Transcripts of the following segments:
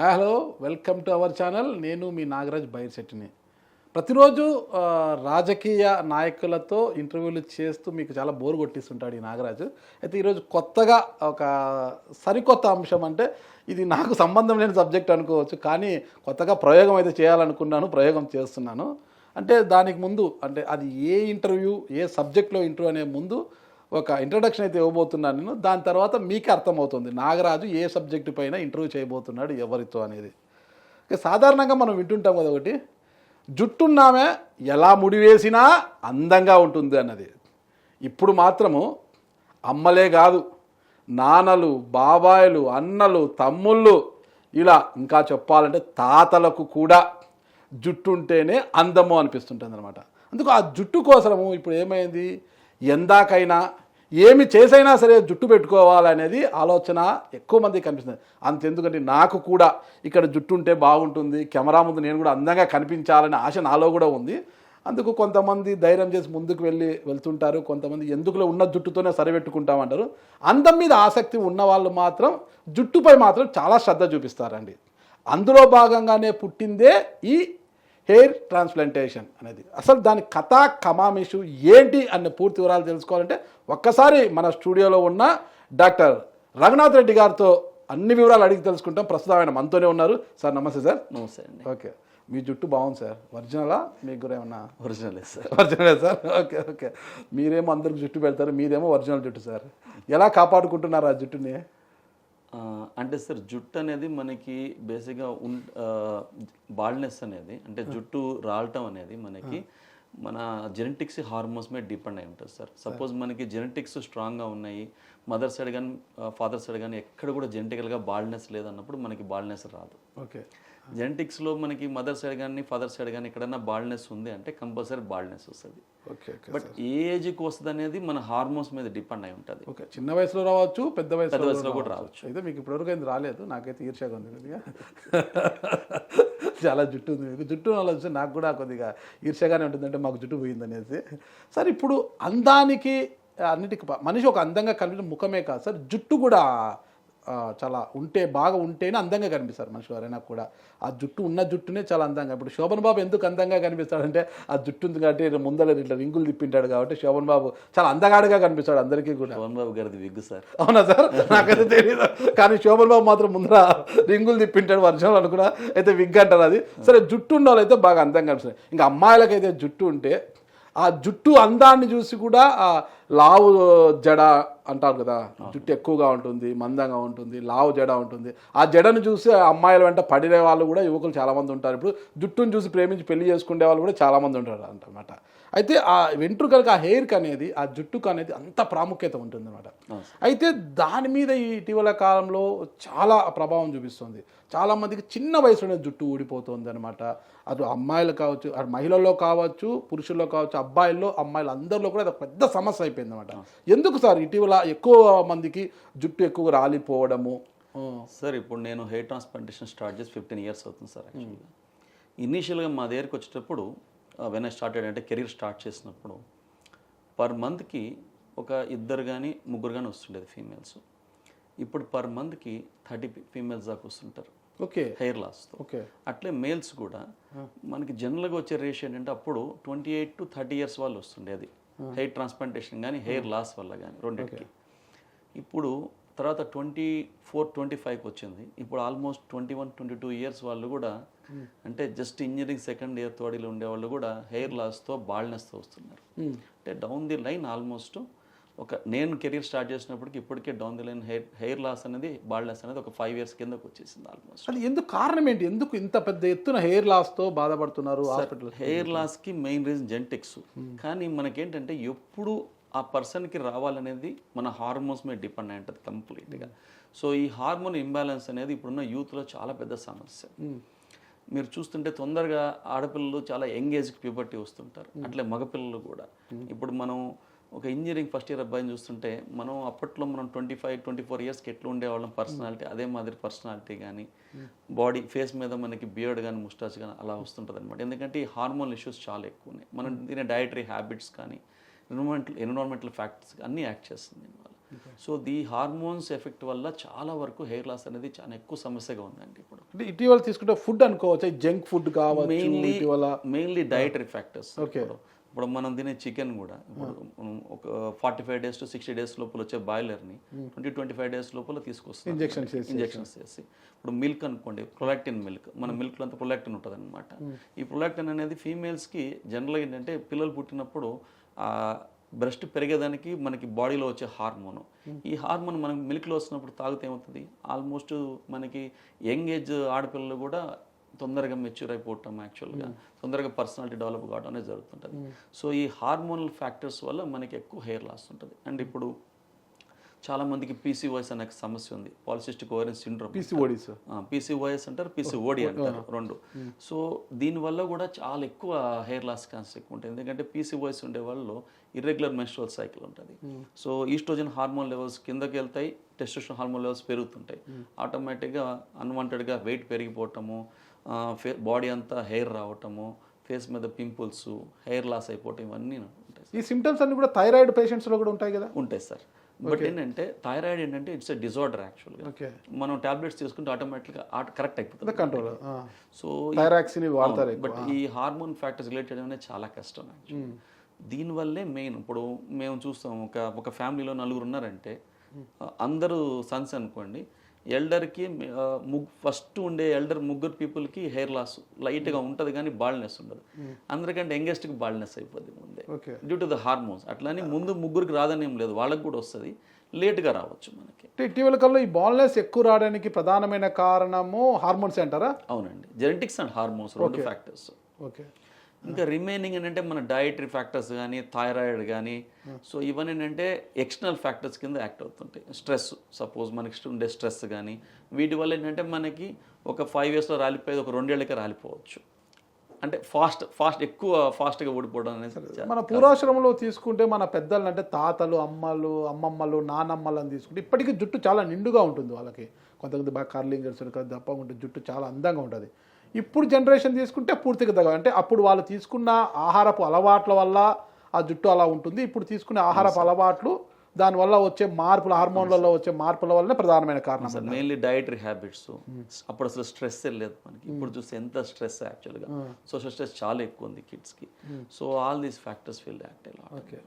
Hello, welcome to our channel. నేను మీ నాగరాజ్ బైర్శెట్టిని. ప్రతిరోజు రాజకీయ నాయకులతో ఇంటర్వ్యూలు చేస్తూ మీకు చాలా బోర్ కొట్టిస్తుంటాడు ఈ నాగరాజు. అయితే ఈరోజు కొత్తగా ఒక సరికొత్త అంశం, అంటే ఇది నాకు సంబంధం లేని సబ్జెక్ట్ అనుకోవచ్చు, కానీ కొత్తగా ప్రయోగం అయితే చేయాలనుకున్నాను, ప్రయోగం చేస్తున్నాను. అంటే దానికి ముందు, అంటే అది ఏ ఇంటర్వ్యూ, ఏ సబ్జెక్ట్లో ఇంటర్వ్యూ అనే ముందు ఒక ఇంట్రడక్షన్ అయితే ఇవ్వబోతున్నాను నేను. దాని తర్వాత మీకే అర్థమవుతుంది నాగరాజు ఏ సబ్జెక్టు పైన ఇంటర్వ్యూ చేయబోతున్నాడు, ఎవరితో అనేది. సాధారణంగా మనం వింటుంటాం కదా, ఒకటి జుట్టున్నామే ఎలా ముడివేసినా అందంగా ఉంటుంది అన్నది. ఇప్పుడు మాత్రము అమ్మలే కాదు, నాన్నలు, బాబాయిలు, అన్నలు, తమ్ముళ్ళు, ఇలా ఇంకా చెప్పాలంటే తాతలకు కూడా జుట్టు ఉంటేనే అందము అనిపిస్తుంటుంది అనమాట. అందుకు ఆ జుట్టు కోసము ఇప్పుడు ఏమైంది, ఎందాకైనా ఏమి చేసైనా సరే జుట్టు పెట్టుకోవాలనేది ఆలోచన ఎక్కువ మందికి కనిపిస్తుంది. అంతెందుకంటే నాకు కూడా ఇక్కడ జుట్టు ఉంటే బాగుంటుంది, కెమెరా ముందు నేను కూడా అందంగా కనిపించాలనే ఆశ నాలో కూడా ఉంది. అందుకు కొంతమంది ధైర్యం చేసి ముందుకు వెళ్తుంటారు, కొంతమంది ఎందుకులో ఉన్న జుట్టుతోనే సరిపెట్టుకుంటామంటారు. అందం మీద ఆసక్తి ఉన్న వాళ్ళు మాత్రం జుట్టుపై మాత్రం చాలా శ్రద్ధ చూపిస్తారండి. అందులో భాగంగానే పుట్టిందే ఈ హెయిర్ ట్రాన్స్ప్లాంటేషన్ అనేది. అసలు దాని కథా కమామిషు ఏంటి అనే పూర్తి వివరాలు తెలుసుకోవాలంటే ఒక్కసారి మన స్టూడియోలో ఉన్న డాక్టర్ రఘునాథ్ రెడ్డి గారితో అన్ని వివరాలు అడిగి తెలుసుకుంటాం. ప్రస్తుతం ఆయన మనతోనే ఉన్నారు. సార్ నమస్తే. సార్ నమస్తే అండి. ఓకే, మీ జుట్టు బాగుంది సార్. ఒరిజినలా మీకు కూడా ఏమన్నా? ఒరిజినలే సార్. ఒరిజినలే సార్. ఓకే ఓకే, మీరేమో అందరికి జుట్టు పెడతారు, మీరేమో ఒరిజినల్ జుట్టు సార్. ఎలా కాపాడుకుంటున్నారు ఆ జుట్టుని? అంటే సార్, జుట్టు అనేది మనకి బేసిక్గా బాల్డ్నెస్ అనేది, అంటే జుట్టు రాలటం అనేది మనకి మన జెనెటిక్స్, హార్మోన్స్ మీద డిపెండ్ అయి ఉంటుంది సార్. సపోజ్ మనకి జెనెటిక్స్ స్ట్రాంగ్గా ఉన్నాయి, మదర్ సైడ్ కానీ ఫాదర్ సైడ్ కానీ ఎక్కడ కూడా జెనెటికల్గా బాల్డ్నెస్ లేదన్నప్పుడు మనకి బాల్డ్నెస్ రాదు. ఓకే, జెనెటిక్స్లో మనకి మదర్ సైడ్ కానీ ఫాదర్ సైడ్ కానీ ఎక్కడైనా బాల్డ్నెస్ ఉంది అంటే కంపల్సరీ బాల్డ్నెస్ వస్తుంది. ఓకే, బట్ ఏ ఏజ్కి వస్తుంది అనేది మన హార్మోన్స్ మీద డిపెండ్ అయి ఉంటుంది. ఓకే, చిన్న వయసులో రావచ్చు, పెద్ద వయసులో కూడా రావచ్చు. అయితే మీకు ఇప్పటివరకు ఏం రాలేదు, నాకైతే ఈర్ష్యాగా ఉంది కొద్దిగా. చాలా జుట్టు ఉంది మీకు. జుట్టు వల్ల నాకు కూడా కొద్దిగా ఈర్ష్యగానే ఉంటుంది, అంటే మాకు జుట్టు పోయింది అనేసి. సార్, ఇప్పుడు అందానికి అన్నిటికీ మనిషి ఒక అందంగా కనిపించే ముఖమే కాదు సార్, జుట్టు కూడా చాలా బాగా ఉంటేనే అందంగా కనిపిస్తారు మనుషులు ఎవరైనా కూడా. ఆ జుట్టు ఉన్న జుట్టునే చాలా అందంగా. ఇప్పుడు శోభన్ బాబు ఎందుకు అందంగా కనిపిస్తాడంటే ఆ జుట్టు ఉంది కాబట్టి, ముందర ఇట్లా రింగులు తిప్పింటాడు కాబట్టి శోభన్ బాబు చాలా అందగాడుగా కనిపిస్తాడు అందరికీ కూడా. శోభన్ బాబు గారిది విగ్ సార్. అవునా సార్? నాకైతే తెలియదు, కానీ శోభన్ బాబు మాత్రం ముందర రింగులు తిప్పింటాడు వర్షం అనుకున్నా, అయితే విగ్ అంటారు అది. సరే, జుట్టు ఉన్న వాళ్ళు అయితే బాగా అందంగా కనిపిస్తుంది. ఇంకా అమ్మాయిలకైతే జుట్టు ఉంటే ఆ జుట్టు అందాన్ని చూసి కూడా లావు జడ అంటారు కదా, జుట్టు ఎక్కువగా ఉంటుంది, మందంగా ఉంటుంది, లావు జడ ఉంటుంది. ఆ జడను చూసి అమ్మాయిల వెంట పడిన వాళ్ళు కూడా యువకులు చాలామంది ఉంటారు. ఇప్పుడు జుట్టును చూసి ప్రేమించి పెళ్లి చేసుకునే వాళ్ళు కూడా చాలామంది ఉంటారు అంటమాట. అయితే ఆ వెంట్రుకలకు, ఆ హెయిర్కి అనేది, ఆ జుట్టుకు అనేది అంత ప్రాముఖ్యత ఉంటుంది అనమాట. అయితే దాని మీద ఈ ఇటీవల కాలంలో చాలా ప్రభావం చూపిస్తుంది. చాలామందికి చిన్న వయసులోనే జుట్టు ఊడిపోతుంది అనమాట. అటు అమ్మాయిలు కావచ్చు, అటు మహిళల్లో కావచ్చు, పురుషుల్లో కావచ్చు, అబ్బాయిల్లో, అమ్మాయిలు అందరిలో కూడా అది పెద్ద సమస్య అయిపోయింది అనమాట. ఎందుకు సార్ ఇటీవల ఎక్కువ మందికి జుట్టు ఎక్కువ రాలిపోవడము? సార్, ఇప్పుడు నేను హెయిర్ ట్రాన్స్ప్లాంటేషన్ స్టార్ట్ చేసి 15 years అవుతుంది సార్. యాక్చువల్గా ఇనీషియల్గా మా దగ్గరికి వచ్చేటప్పుడు వెన్ ఐ స్టార్టెడ్, అంటే కెరీర్ స్టార్ట్ చేసినప్పుడు పర్ మంత్కి ఒక 2 కానీ 3 కానీ వస్తుండేది ఫీమేల్స్. ఇప్పుడు పర్ మంత్కి 30 ఫీమేల్స్ దాకా వస్తుంటారు. Okay, hair loss. ఓకే, అట్లే మేల్స్ కూడా మనకి జనరల్గా వచ్చే రేషియో ఏంటంటే అప్పుడు 28 to 30 years వాళ్ళు వస్తుండేది హెయిర్ ట్రాన్స్ప్లాంటేషన్ కానీ హెయిర్ లాస్ వల్ల కానీ రెండింటికి. ఇప్పుడు తర్వాత 24-25కి వచ్చింది. ఇప్పుడు ఆల్మోస్ట్ 21-22 years వాళ్ళు కూడా, అంటే just engineering second year third year ఉండేవాళ్ళు కూడా హెయిర్ లాస్తో బాల్డ్నెస్తో వస్తున్నారు. అంటే డౌన్ ది లైన్ ఆల్మోస్ట్ నేను కెరీర్ స్టార్ట్ చేసినప్పటికి ఇప్పటికే down the line hair loss అనేది, బాల్డ్నెస్ అనేది ఒక 5 years కిందకు వచ్చేసింది ఆల్మోస్ట్. అది ఎందుకు, కారణం ఏంటి? ఎందుకు ఇంత పెద్ద ఎత్తున హెయిర్ లాస్తో బాధపడుతున్నారు హాస్పిటల్? హెయిర్ లాస్కి మెయిన్ రీజన్ జెనెటిక్స్. కానీ మనకేంటంటే ఎప్పుడు ఆ పర్సన్కి రావాలనేది మన హార్మోన్స్ మీద డిపెండ్ అయి ఉంటుంది కంప్లీట్గా. సో ఈ హార్మోన్ ఇంబ్యాలెన్స్ అనేది ఇప్పుడున్న యూత్లో చాలా పెద్ద సమస్య. మీరు చూస్తుంటే తొందరగా ఆడపిల్లలు చాలా యంగ్ ఏజ్కి ప్యూబర్టీ వస్తుంటారు, అట్లే మగపిల్లలు కూడా. ఇప్పుడు మనం ఒక ఇంజనీరింగ్ ఫస్ట్ ఇయర్ అబ్బాయిని చూస్తుంటే మనం అప్పట్లో మనం 25-24 yearsకి ఎట్లా ఉండేవాళ్ళం పర్సనాలిటీ, అదే మాదిరి పర్సనాలిటీ కానీ బాడీ ఫేస్ మీద మనకి బియర్డ్ కానీ ముస్టాచ్ కానీ అలా వస్తుంటుంది అనమాట. ఎందుకంటే ఈ హార్మోన్ ఇష్యూస్ చాలా ఎక్కువ ఉన్నాయి. మనం తినే డయటరీ హ్యాబిట్స్ కానీ ఎన్విరాన్మెంటల్ ఫ్యాక్టర్స్ అన్నీ యాక్ట్ చేస్తుంది. సో ఈ హార్మోన్స్ ఎఫెక్ట్ వల్ల చాలా వరకు హెయిర్ లాస్ అనేది చాలా ఎక్కువ సమస్యగా ఉందండి ఇప్పుడు. అంటే ఇటీవల తీసుకుంటే ఫుడ్ అనుకోవచ్చు, జంక్ ఫుడ్ కావచ్చు ఇటీవల. Mainly dietary factors. ఓకే. ఇప్పుడు మనం తినే చికెన్ కూడా ఇప్పుడు మనం ఒక 45 days to 60 days లోపల వచ్చే బాయిలర్ని 20-25 days లోపల తీసుకొస్తాం ఇంజెక్షన్స్ చేసి. ఇప్పుడు మిల్క్ అనుకోండి, ప్రొలాక్టిన్ మిల్క్, మన మిల్క్లో అంతా ప్రొలాక్టిన్ ఉంటుంది అనమాట. ఈ ప్రొలాక్టిన్ అనేది ఫీమేల్స్కి జనరల్గా ఏంటంటే పిల్లలు పుట్టినప్పుడు బ్రెస్ట్ పెరిగేదానికి మనకి బాడీలో వచ్చే హార్మోన్. ఈ హార్మోన్ మనకి మిల్క్లో వచ్చినప్పుడు తాగితే ఏమవుతుంది, ఆల్మోస్ట్ మనకి యంగ్ ఏజ్ ఆడపిల్లలు కూడా తొందరగా మెచ్యూర్ అయిపోవటం, యాక్చువల్గా తొందరగా పర్సనాలిటీ డెవలప్ కావడం అనేది జరుగుతుంటుంది. సో ఈ హార్మోనల్ ఫ్యాక్టర్స్ వల్ల మనకి ఎక్కువ హెయిర్ లాస్ ఉంటుంది. అండ్ ఇప్పుడు చాలామందికి పీసీఓఎస్ అనే సమస్య ఉంది, పాలిసిస్టిక్ ఓవరియన్ సిండ్రోమ్. పీసీఓఎస్ అంటారు, పీసీఓడి అంటారు, రెండు. సో దీనివల్ల కూడా చాలా ఎక్కువ హెయిర్ లాస్ ఛాన్సెస్ ఎక్కువ ఉంటాయి. ఎందుకంటే పీసీఓఎస్ ఉండే వాళ్ళు ఇర్రెగ్యులర్ మెన్స్ట్రువల్ సైకిల్ ఉంటుంది. సో ఈస్ట్రోజన్ హార్మోన్ లెవెల్స్ కిందకి వెళ్తాయి, టెస్టోస్టెరాన్ హార్మోన్ లెవెల్స్ పెరుగుతుంటాయి. ఆటోమేటిక్గా అన్వాంటెడ్గా వెయిట్ పెరిగిపోవటము, బాడీ అంతా హెయిర్ రావటము, ఫేస్ మీద పింపుల్స్, హెయిర్ లాస్ అయిపోవటం, ఇవన్నీ ఉంటాయి. ఈ సిమ్టమ్స్ అన్ని కూడా థైరాయిడ్ పేషెంట్స్లో కూడా ఉంటాయి కదా? ఉంటాయి సార్. బట్ ఏంటంటే థైరాయిడ్ ఏంటంటే ఇట్స్ ఎ డిజార్డర్ యాక్చువల్గా. మనం టాబ్లెట్స్ తీసుకుంటే ఆటోమేటిక్గా కరెక్ట్ అయిపోతుంది కంట్రోల్. సో థైరాక్సిన్ వాడతారు. బట్ ఈ హార్మోన్ ఫ్యాక్టర్స్ రిలేట్ చేయడం అనేది చాలా కష్టం యాక్చువల్లీ. దీనివల్లే మెయిన్ ఇప్పుడు మేము చూస్తాం, ఒక ఫ్యామిలీలో నలుగురు ఉన్నారంటే అందరూ సన్స్ అనుకోండి, ఎల్డర్కి ఫస్ట్ ఉండే ఎల్డర్ ముగ్గురు పీపుల్కి హెయిర్ లాస్ లైట్గా ఉంటుంది కానీ బాల్నెస్ ఉండదు. అందరికంటే యంగెస్ట్కి బాల్నెస్ అయిపోద్ది ముందే డ్యూ టు ద హార్మోన్స్. అట్లానే ముందు ముగ్గురికి రాదని ఏం లేదు, వాళ్ళకి కూడా వస్తుంది, లేట్గా రావచ్చు మనకి. ఇటీవల కాలంలో ఈ బాల్నెస్ ఎక్కువ రావడానికి ప్రధానమైన కారణము హార్మోన్స్ అంటారా? అవునండి, జెనెటిక్స్ అండ్ హార్మోన్స్ రెండు ఫ్యాక్టర్స్. ఓకే. ఇంకా రిమైనింగ్ ఏంటంటే మన డయటరీ ఫ్యాక్టర్స్ కానీ, థైరాయిడ్ కానీ, సో ఇవన్నీ ఏంటంటే ఎక్స్టర్నల్ ఫ్యాక్టర్స్ కింద యాక్ట్ అవుతుంటాయి. స్ట్రెస్, సపోజ్ మనకి ఉండే స్ట్రెస్ కానీ, వీటి వల్ల ఏంటంటే మనకి ఒక 5 yearsలో రాలిపోయేది ఒక 2 ఏళ్ళకే రాలిపోవచ్చు. అంటే ఎక్కువ ఫాస్ట్గా ఓడిపోవడం అనేది. మన పూర్వాశ్రమంలో తీసుకుంటే మన పెద్దలు అంటే తాతలు, అమ్మమ్మలు, నానమ్మలను తీసుకుంటే ఇప్పటికీ జుట్టు చాలా నిండుగా ఉంటుంది వాళ్ళకి. కొంతమంది బాగా కర్లింగ్ దప్పగా ఉంటుంది, జుట్టు చాలా అందంగా ఉంటుంది. ఇప్పుడు జనరేషన్ తీసుకుంటే పూర్తిగా అంటే అప్పుడు వాళ్ళు తీసుకున్న ఆహారపు అలవాట్ల వల్ల ఆ జుట్టు అలా ఉంటుంది. ఇప్పుడు తీసుకునే ఆహారపు అలవాట్లు, దానివల్ల వచ్చే మార్పులు, హార్మోన్లలో వచ్చే మార్పుల వల్లనే ప్రధానమైన కారణం. Mainly dietary habits. అప్పుడు అసలు స్ట్రెస్ లేదు మనకి, ఇప్పుడు చూస్తే ఎంత స్ట్రెస్ యాక్చువల్గా. సోషల్ స్ట్రెస్ చాలా ఎక్కువ ఉంది కిడ్స్కి. So all these factors will act. Okay.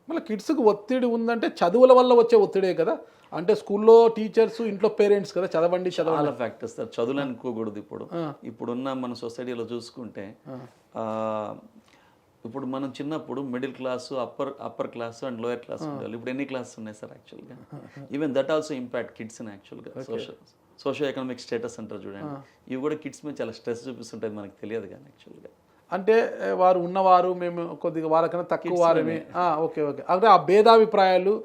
మళ్ళీ కిడ్స్కి ఒత్తిడి ఉందంటే చదువుల వల్ల వచ్చే ఒత్తిడే కదా, అంటే స్కూల్లో టీచర్స్, ఇంట్లో పేరెంట్స్ కదా, చదవండి చాలా ఫ్యాక్టర్స్ సార్. చదువులు అనుకోకూడదు. ఇప్పుడున్న మన సొసైటీలో చూసుకుంటే ఇప్పుడు మనం చిన్నప్పుడు middle class, upper class and lower class ఉండాలి. ఇప్పుడు ఎన్ని క్లాసెస్ ఉన్నాయి సార్ యాక్చువల్గా? Even that also impact kids in యాక్చువల్గా. సోషల్ ఎకనామిక్ స్టేటస్ అంటారు చూడండి, ఇవి కూడా కిడ్స్ మీద చాలా స్ట్రెస్ చూపిస్తుంటుంది, మనకు తెలియదు కానీ యాక్చువల్గా. అంటే వారు ఉన్నవారు, మేము కొద్దిగా వారికన్నా తక్కువ వారమే. ఓకే. అంటే ఆ భేదాభిప్రాయాలు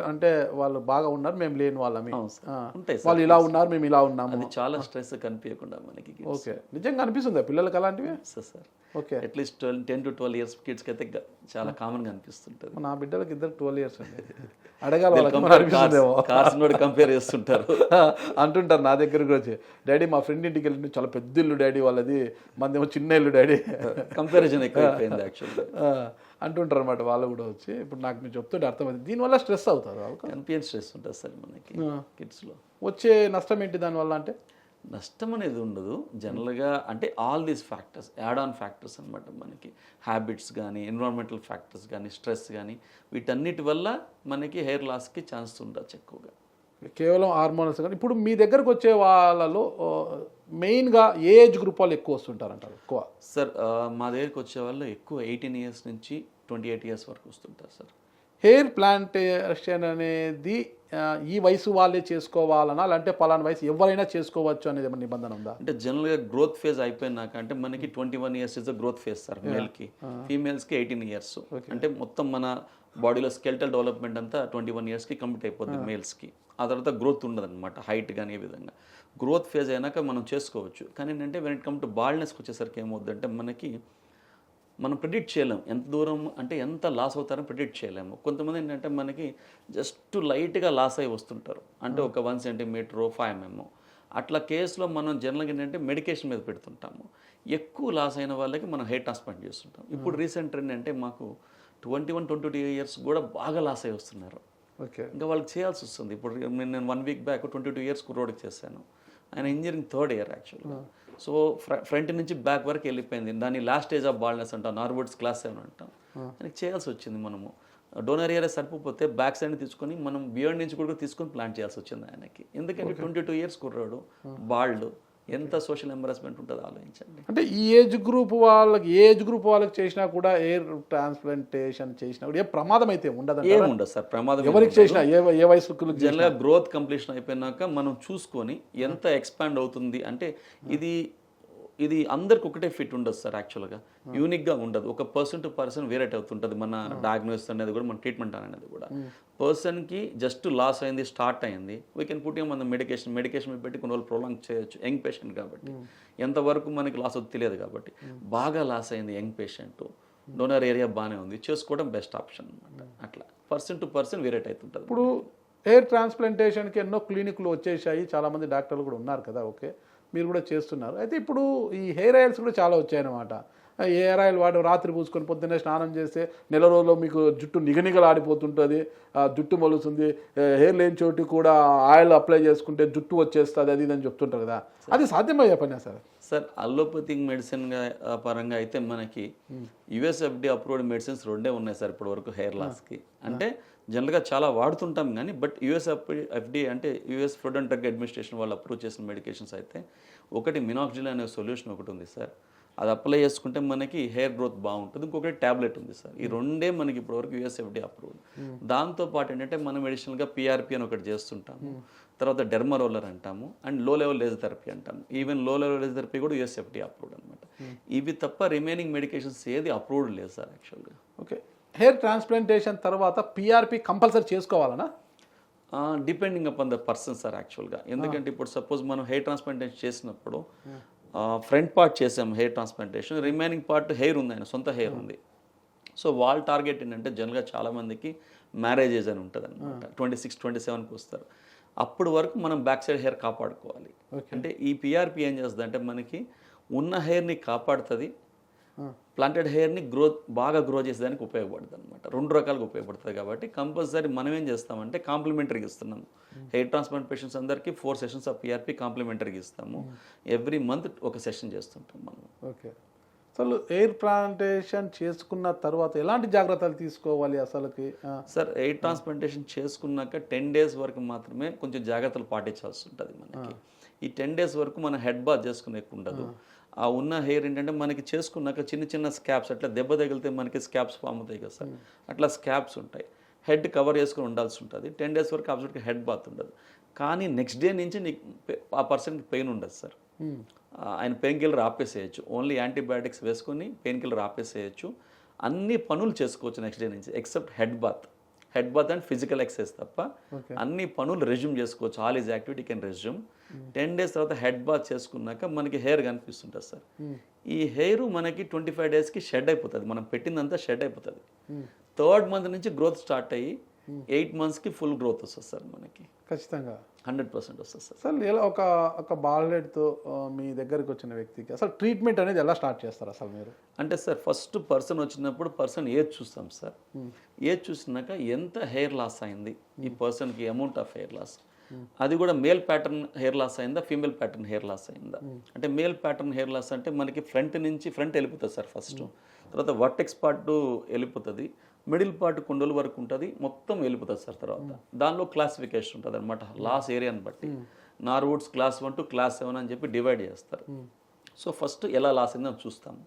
అంటే వాళ్ళు బాగా ఉన్నారు, మేము లేని వాళ్ళమే, వాళ్ళు ఇలా ఉన్నారు, మేము ఇలా ఉన్నాము, అది చాలా స్ట్రెస్ కనిపించకుండా మనకి. ఓకే. నిజంగా అనిపిస్తుందా పిల్లలకి అలాంటివి? Sir okay, at least 10 to 12 years కిడ్స్కి అయితే చాలా కామన్గా అనిపిస్తుంటుంది. నా బిడ్డలకి 12 years అండి. అడగాలి, కంపేర్ చేస్తుంటారు అంటుంటారు నా దగ్గరకు వచ్చి, డాడీ మా ఫ్రెండ్ ఇంటికి వెళ్ళి చాలా పెద్ద ఇల్లు డాడీ వాళ్ళది, మందేమో చిన్న ఇల్లు డాడీ, కంపారిజన్ ఎక్కువైపోయింది యాక్చువల్గా అంటుంటారు అనమాట వాళ్ళు కూడా వచ్చి. ఇప్పుడు నాకు మీరు చెప్తుంటే అర్థమైంది, దీనివల్ల స్ట్రెస్ అవుతారు, స్ట్రెస్ ఉంటుంది సార్ మనకి కిడ్స్లో. వచ్చే నష్టం ఏంటి దానివల్ల? అంటే నష్టం అనేది ఉండదు జనరల్గా, అంటే all these factors, add on factors అనమాట మనకి. హ్యాబిట్స్ కానీ, ఎన్విరాన్మెంటల్ ఫ్యాక్టర్స్ కానీ, స్ట్రెస్ కానీ, వీటన్నిటి వల్ల మనకి హెయిర్ లాస్కి ఛాన్స్ ఉండొచ్చు ఎక్కువగా. కేవలం హార్మోన్స్ కానీ. ఇప్పుడు మీ దగ్గరకు వచ్చే వాళ్ళలో మెయిన్గా ఏ ఏజ్ గ్రూప్ వాళ్ళు ఎక్కువ వస్తుంటారంటారు? ఎక్కువ సార్ మా దగ్గరికి వచ్చే వాళ్ళు ఎక్కువ 18 years నుంచి 28 years వరకు వస్తుంటారు సార్. హెయిర్ ప్లాంటేషన్ అనేది ఈ వయసు వాళ్ళే చేసుకోవాలనా, లేదంటే పలానా వయసు ఎవరైనా చేసుకోవచ్చు అనేది ఏమైనా నిబంధన ఉందా? అంటే జనరల్గా గ్రోత్ ఫేజ్ అయిపోయినాక, అంటే మనకి 21 years is the growth phase sir మేల్కి. ఫీమేల్స్కి 18 years. అంటే మొత్తం మన బాడీలో స్కెల్టల్ డెవలప్మెంట్ అంతా 21 yearsకి కంప్లీట్ అయిపోతుంది మేల్స్కి. ఆ తర్వాత గ్రోత్ ఉండదు అనమాట, హైట్ కానీ ఏ విధంగా. గ్రోత్ ఫేజ్ అయినాక మనం చేసుకోవచ్చు. కానీ ఏంటంటే వెన్ ఇట్ కమ్ టు బాల్డ్నెస్కి వచ్చేసరికి ఏమవుద్దంటే మనం ప్రిడిక్ట్ చేయలేము ఎంత దూరం, అంటే ఎంత లాస్ అవుతారో ప్రిడిక్ట్ చేయలేము. కొంతమంది ఏంటంటే మనకి జస్ట్ లైట్గా లాస్ అయ్యి వస్తుంటారు, అంటే ఒక 1 centimeter 5 mm అట్లా కేసులో మనం జనరల్గా ఏంటంటే మెడికేషన్ మీద పెడుతుంటాము. ఎక్కువ లాస్ అయిన వాళ్ళకి మనం హెయిర్ ట్రాన్స్ప్లాంట్ చేస్తుంటాం. ఇప్పుడు రీసెంట్ ట్రెండ్ అంటే మాకు 21-22 years కూడా బాగా లాస్ అయ్యి వస్తున్నారు. ఓకే. ఇంకా వాళ్ళకి చేయాల్సి వస్తుంది. ఇప్పుడు నేను 1 వీక్ బ్యాక్ 22 ఇయర్స్ కుర్రోడికి చేశాను. ఆయన ఇంజనీరింగ్ 3rd ఇయర్ యాక్చువల్గా. సో ఫ్రంట్ నుంచి బ్యాక్ వరకు వెళ్ళిపోయింది. దాన్ని లాస్ట్ స్టేజ్ ఆఫ్ బాల్నెస్ అంటాం, నార్వర్డ్స్ క్లాస్ 7 అంటాం. ఆయనకి చేయాల్సి వచ్చింది. మనము డోనర్ ఏరియా సరిపోతే బ్యాక్ సైడ్ తీసుకొని మనం బియాండ్ నుంచి కూడా తీసుకొని ప్లాన్ చేయాల్సి వచ్చింది ఆయనకి. ఎందుకంటే 22 ఇయర్స్ కుర్రాడు, బాల్డ్, ఎంత సోషల్ ఎంబారస్మెంట్ ఉంటుందో ఆలోచించండి. అంటే ఈ ఏజ్ గ్రూప్ వాళ్ళకి చేసినా కూడా ఎయిర్ ట్రాన్స్ప్లాంటేషన్ చేసినా కూడా ఏ ప్రమాదం అయితే ఉండదు. ఏముండదు సార్ ప్రమాదం. ఎవరికి చేసినా ఏ వయసుకు జనరల్గా గ్రోత్ కంప్లీషన్ అయిపోయినాక మనం చూసుకొని ఎంత ఎక్స్పాండ్ అవుతుంది అంటే ఇది అందరికి ఒకటే ఫిట్ ఉండదు సార్. యాక్చువల్గా యూనిక్గా ఉండదు. ఒక పర్సన్ టు పర్సన్ వేరేట్ అవుతుంటుంది. మన డయాగ్నోసిస్ అనేది కూడా మన ట్రీట్మెంట్ అనేది కూడా పర్సన్కి జస్ట్ లాస్ అయింది, స్టార్ట్ అయింది, వీ కెన్ పుట్ మన మెడికేషన్ పెట్టి కొన్ని రోజులు ప్రొలాంగ్ చేయొచ్చు. యంగ్ పేషెంట్ కాబట్టి ఎంతవరకు మనకి లాస్ అవుతుంది తెలియదు కాబట్టి బాగా లాస్ అయింది యంగ్ పేషెంట్, డోనర్ ఏరియా బాగానే ఉంది, చేసుకోవడం బెస్ట్ ఆప్షన్ అనమాట. అట్లా పర్సన్ టు పర్సన్ వేరేట్ అవుతుంటుంది. ఇప్పుడు హెయిర్ ట్రాన్స్ప్లాంటేషన్కి ఎన్నో క్లినిక్లు వచ్చేసాయి, చాలామంది డాక్టర్లు కూడా ఉన్నారు కదా, ఓకే, మీరు కూడా చేస్తున్నారు. అయితే ఇప్పుడు ఈ హెయిర్ ఆయిల్స్ కూడా చాలా వచ్చాయన్నమాట. హెయిర్ ఆయిల్ వాడు రాత్రి పూసుకొని పొద్దున్నే స్నానం చేస్తే నెల రోజుల్లో మీకు జుట్టు నిగనిగలాడిపోతుంటుంది, జుట్టు మొలుస్తుంది, హెయిర్ లేని చోటు కూడా ఆయిల్ అప్లై చేసుకుంటే జుట్టు వచ్చేస్తుంది, అది ఇదని చెప్తుంటారు కదా, అది సాధ్యమయ్యే పనే సార్? సార్ అలోపతిక్ మెడిసిన్ పరంగా అయితే మనకి యుఎస్ఎఫ్డి అప్రూవ్డ్ మెడిసిన్స్ 2 ఉన్నాయి సార్ ఇప్పటి వరకు హెయిర్ లాస్కి. అంటే జనరల్గా చాలా వాడుతుంటాం కానీ బట్ యుఎస్ఎఫ్డి అంటే US food and drug administration వాళ్ళు అప్రూవ్ చేసిన మెడికేషన్స్ అయితే ఒకటి మినాక్సిడిల్ అనే సొల్యూషన్ ఒకటి ఉంది సార్. అది అప్లై చేసుకుంటే మనకి హెయిర్ గ్రోత్ బాగుంటుంది. ఇంకొకటి ట్యాబ్లెట్ ఉంది సార్. ఈ 2 మనకి ఇప్పటివరకు యుఎస్ఎఫ్డి అప్రూవ్డ్. దాంతోపాటు ఏంటంటే మనం మెడిసిన్గా పిఆర్పి అని ఒకటి చేస్తుంటాము, తర్వాత డెర్మరోలర్ అంటాము, and low level laser therapy అంటాము. Even low level laser therapy కూడా యుఎస్ఎఫ్డి అప్రూవ్డ్ అనమాట. ఇవి తప్ప రిమైనింగ్ మెడికేషన్స్ ఏది అప్రూవ్డ్ లేదు సార్ యాక్చువల్గా. ఓకే. హెయిర్ ట్రాన్స్ప్లాంటేషన్ తర్వాత పిఆర్పి కంపల్సరీ చేసుకోవాలనా? Depending upon the person sir యాక్చువల్గా. ఎందుకంటే ఇప్పుడు సపోజ్ మనం హెయిర్ ట్రాన్స్ప్లాంటేషన్ చేసినప్పుడు ఫ్రంట్ పార్ట్ చేసాము hair transplantation, remaining part hair ఉంది, ఆయన సొంత హెయిర్ ఉంది. సో వాళ్ళ టార్గెట్ ఏంటంటే జనరల్గా చాలామందికి మ్యారేజ్ ఏజ్ అని ఉంటుంది అనమాట. 26-27కి వస్తారు. అప్పుడు వరకు మనం బ్యాక్ సైడ్ హెయిర్ కాపాడుకోవాలి. అంటే ఈ పిఆర్పి ఏం చేస్తుంది అంటే మనకి ఉన్న హెయిర్ని కాపాడుతుంది, ప్లాంటెడ్ హెయిర్ని బాగా గ్రో చేసేదానికి ఉపయోగపడుతుంది అనమాట. 2 రకాలుగా ఉపయోగపడుతుంది. కాబట్టి కంపల్సరీ మనం ఏం చేస్తామంటే కాంప్లిమెంటరీగా ఇస్తున్నాము. హెయిర్ ట్రాన్స్ప్లాంట్ పేషెంట్స్ అందరికీ 4 సెషన్స్ ఆఫ్ పిఆర్పి కాంప్లిమెంటరీగా ఇస్తాము. ఎవ్రీ మంత్ ఒక సెషన్ చేస్తుంటాం మనం. ఓకే. అసలు హెయిర్ ట్రాన్స్ప్లాంటేషన్ చేసుకున్న తర్వాత ఎలాంటి జాగ్రత్తలు తీసుకోవాలి అసలుకి? సార్ హెయిర్ ట్రాన్స్ప్లాంటేషన్ చేసుకున్నాక 10 days వరకు మాత్రమే కొంచెం జాగ్రత్తలు పాటించాల్సి ఉంటుంది మనకి. ఈ 10 days వరకు మనం హెడ్ బాత్ చేసుకునే ఉండదు. ఆ ఉన్న హెయిర్ ఏంటంటే మనకి చేసుకున్నాక చిన్న చిన్న స్కాబ్స్, అట్లా దెబ్బ తగిలితే మనకి స్కాబ్స్ ఫామ్ అవుతాయి కదా సార్, అట్లా స్కాబ్స్ ఉంటాయి. హెడ్ కవర్ చేసుకుని ఉండాల్సి ఉంటుంది. 10 days వరకు అబ్సల్యూట్గా హెడ్ బాత్ ఉండదు. కానీ నెక్స్ట్ డే నుంచి నీకు ఆ పర్సన్కి పెయిన్ ఉండదు సార్. ఆయన పెయిన్ కిల్లర్ ఆపేసేయచ్చు. ఓన్లీ యాంటీబయాటిక్స్ వేసుకొని పెయిన్ కిల్లర్ ఆపేసేయచ్చు. అన్ని పనులు చేసుకోవచ్చు నెక్స్ట్ డే నుంచి except head bath and physical exercise తప్ప అన్ని పనులు రెజ్యూమ్ చేసుకోవచ్చు. All is activity can resume. 10 days తర్వాత హెడ్ బాత్ చేసుకున్నాక మనకి హెయిర్ కనిపిస్తుంటుంది సార్. ఈ హెయిర్ మనకి 25 daysకి షెడ్ అయిపోతుంది. మనం పెట్టిందంతా షెడ్ అయిపోతుంది. 3rd month నుంచి గ్రోత్ స్టార్ట్ అయ్యి 8 monthsకి ఫుల్ గ్రోత్ వస్తుంది సార్ మనకి. ఖచ్చితంగా 100% వస్తుంది సార్. అసలు ఎలా ఒక బాల్ హెడ్తో మీ దగ్గరికి వచ్చిన వ్యక్తికి అసలు ట్రీట్మెంట్ అనేది ఎలా స్టార్ట్ చేస్తారు అసలు మీరు? అంటే సార్ ఫస్ట్ పర్సన్ వచ్చినప్పుడు పర్సన్ ఏజ్ చూస్తాం సార్. ఏజ్ చూసినాక ఎంత హెయిర్ లాస్ అయింది ఈ పర్సన్కి, అమౌంట్ ఆఫ్ హెయిర్ లాస్, అది కూడా మేల్ ప్యాటర్న్ హెయిర్ లాస్ అయిందా ఫీమేల్ ప్యాటర్న్ హెయిర్ లాస్ అయిందా. అంటే మేల్ ప్యాటర్న్ హెయిర్ లాస్ అంటే మనకి ఫ్రంట్ వెళ్ళిపోతుంది సార్ ఫస్ట్, తర్వాత వర్టెక్స్ పార్ట్ వెళ్ళిపోతుంది, మిడిల్ పార్ట్ కొండల వరకు ఉంటుంది, మొత్తం వెళ్ళిపోతుంది సార్. తర్వాత దానిలో క్లాసిఫికేషన్ ఉంటుంది అనమాట లాస్ ఏరియాని బట్టి. నార్వుడ్స్ క్లాస్ 1 to class 7 అని చెప్పి డివైడ్ చేస్తారు. సో ఫస్ట్ ఎలా లాస్ అయిందో చూస్తాము.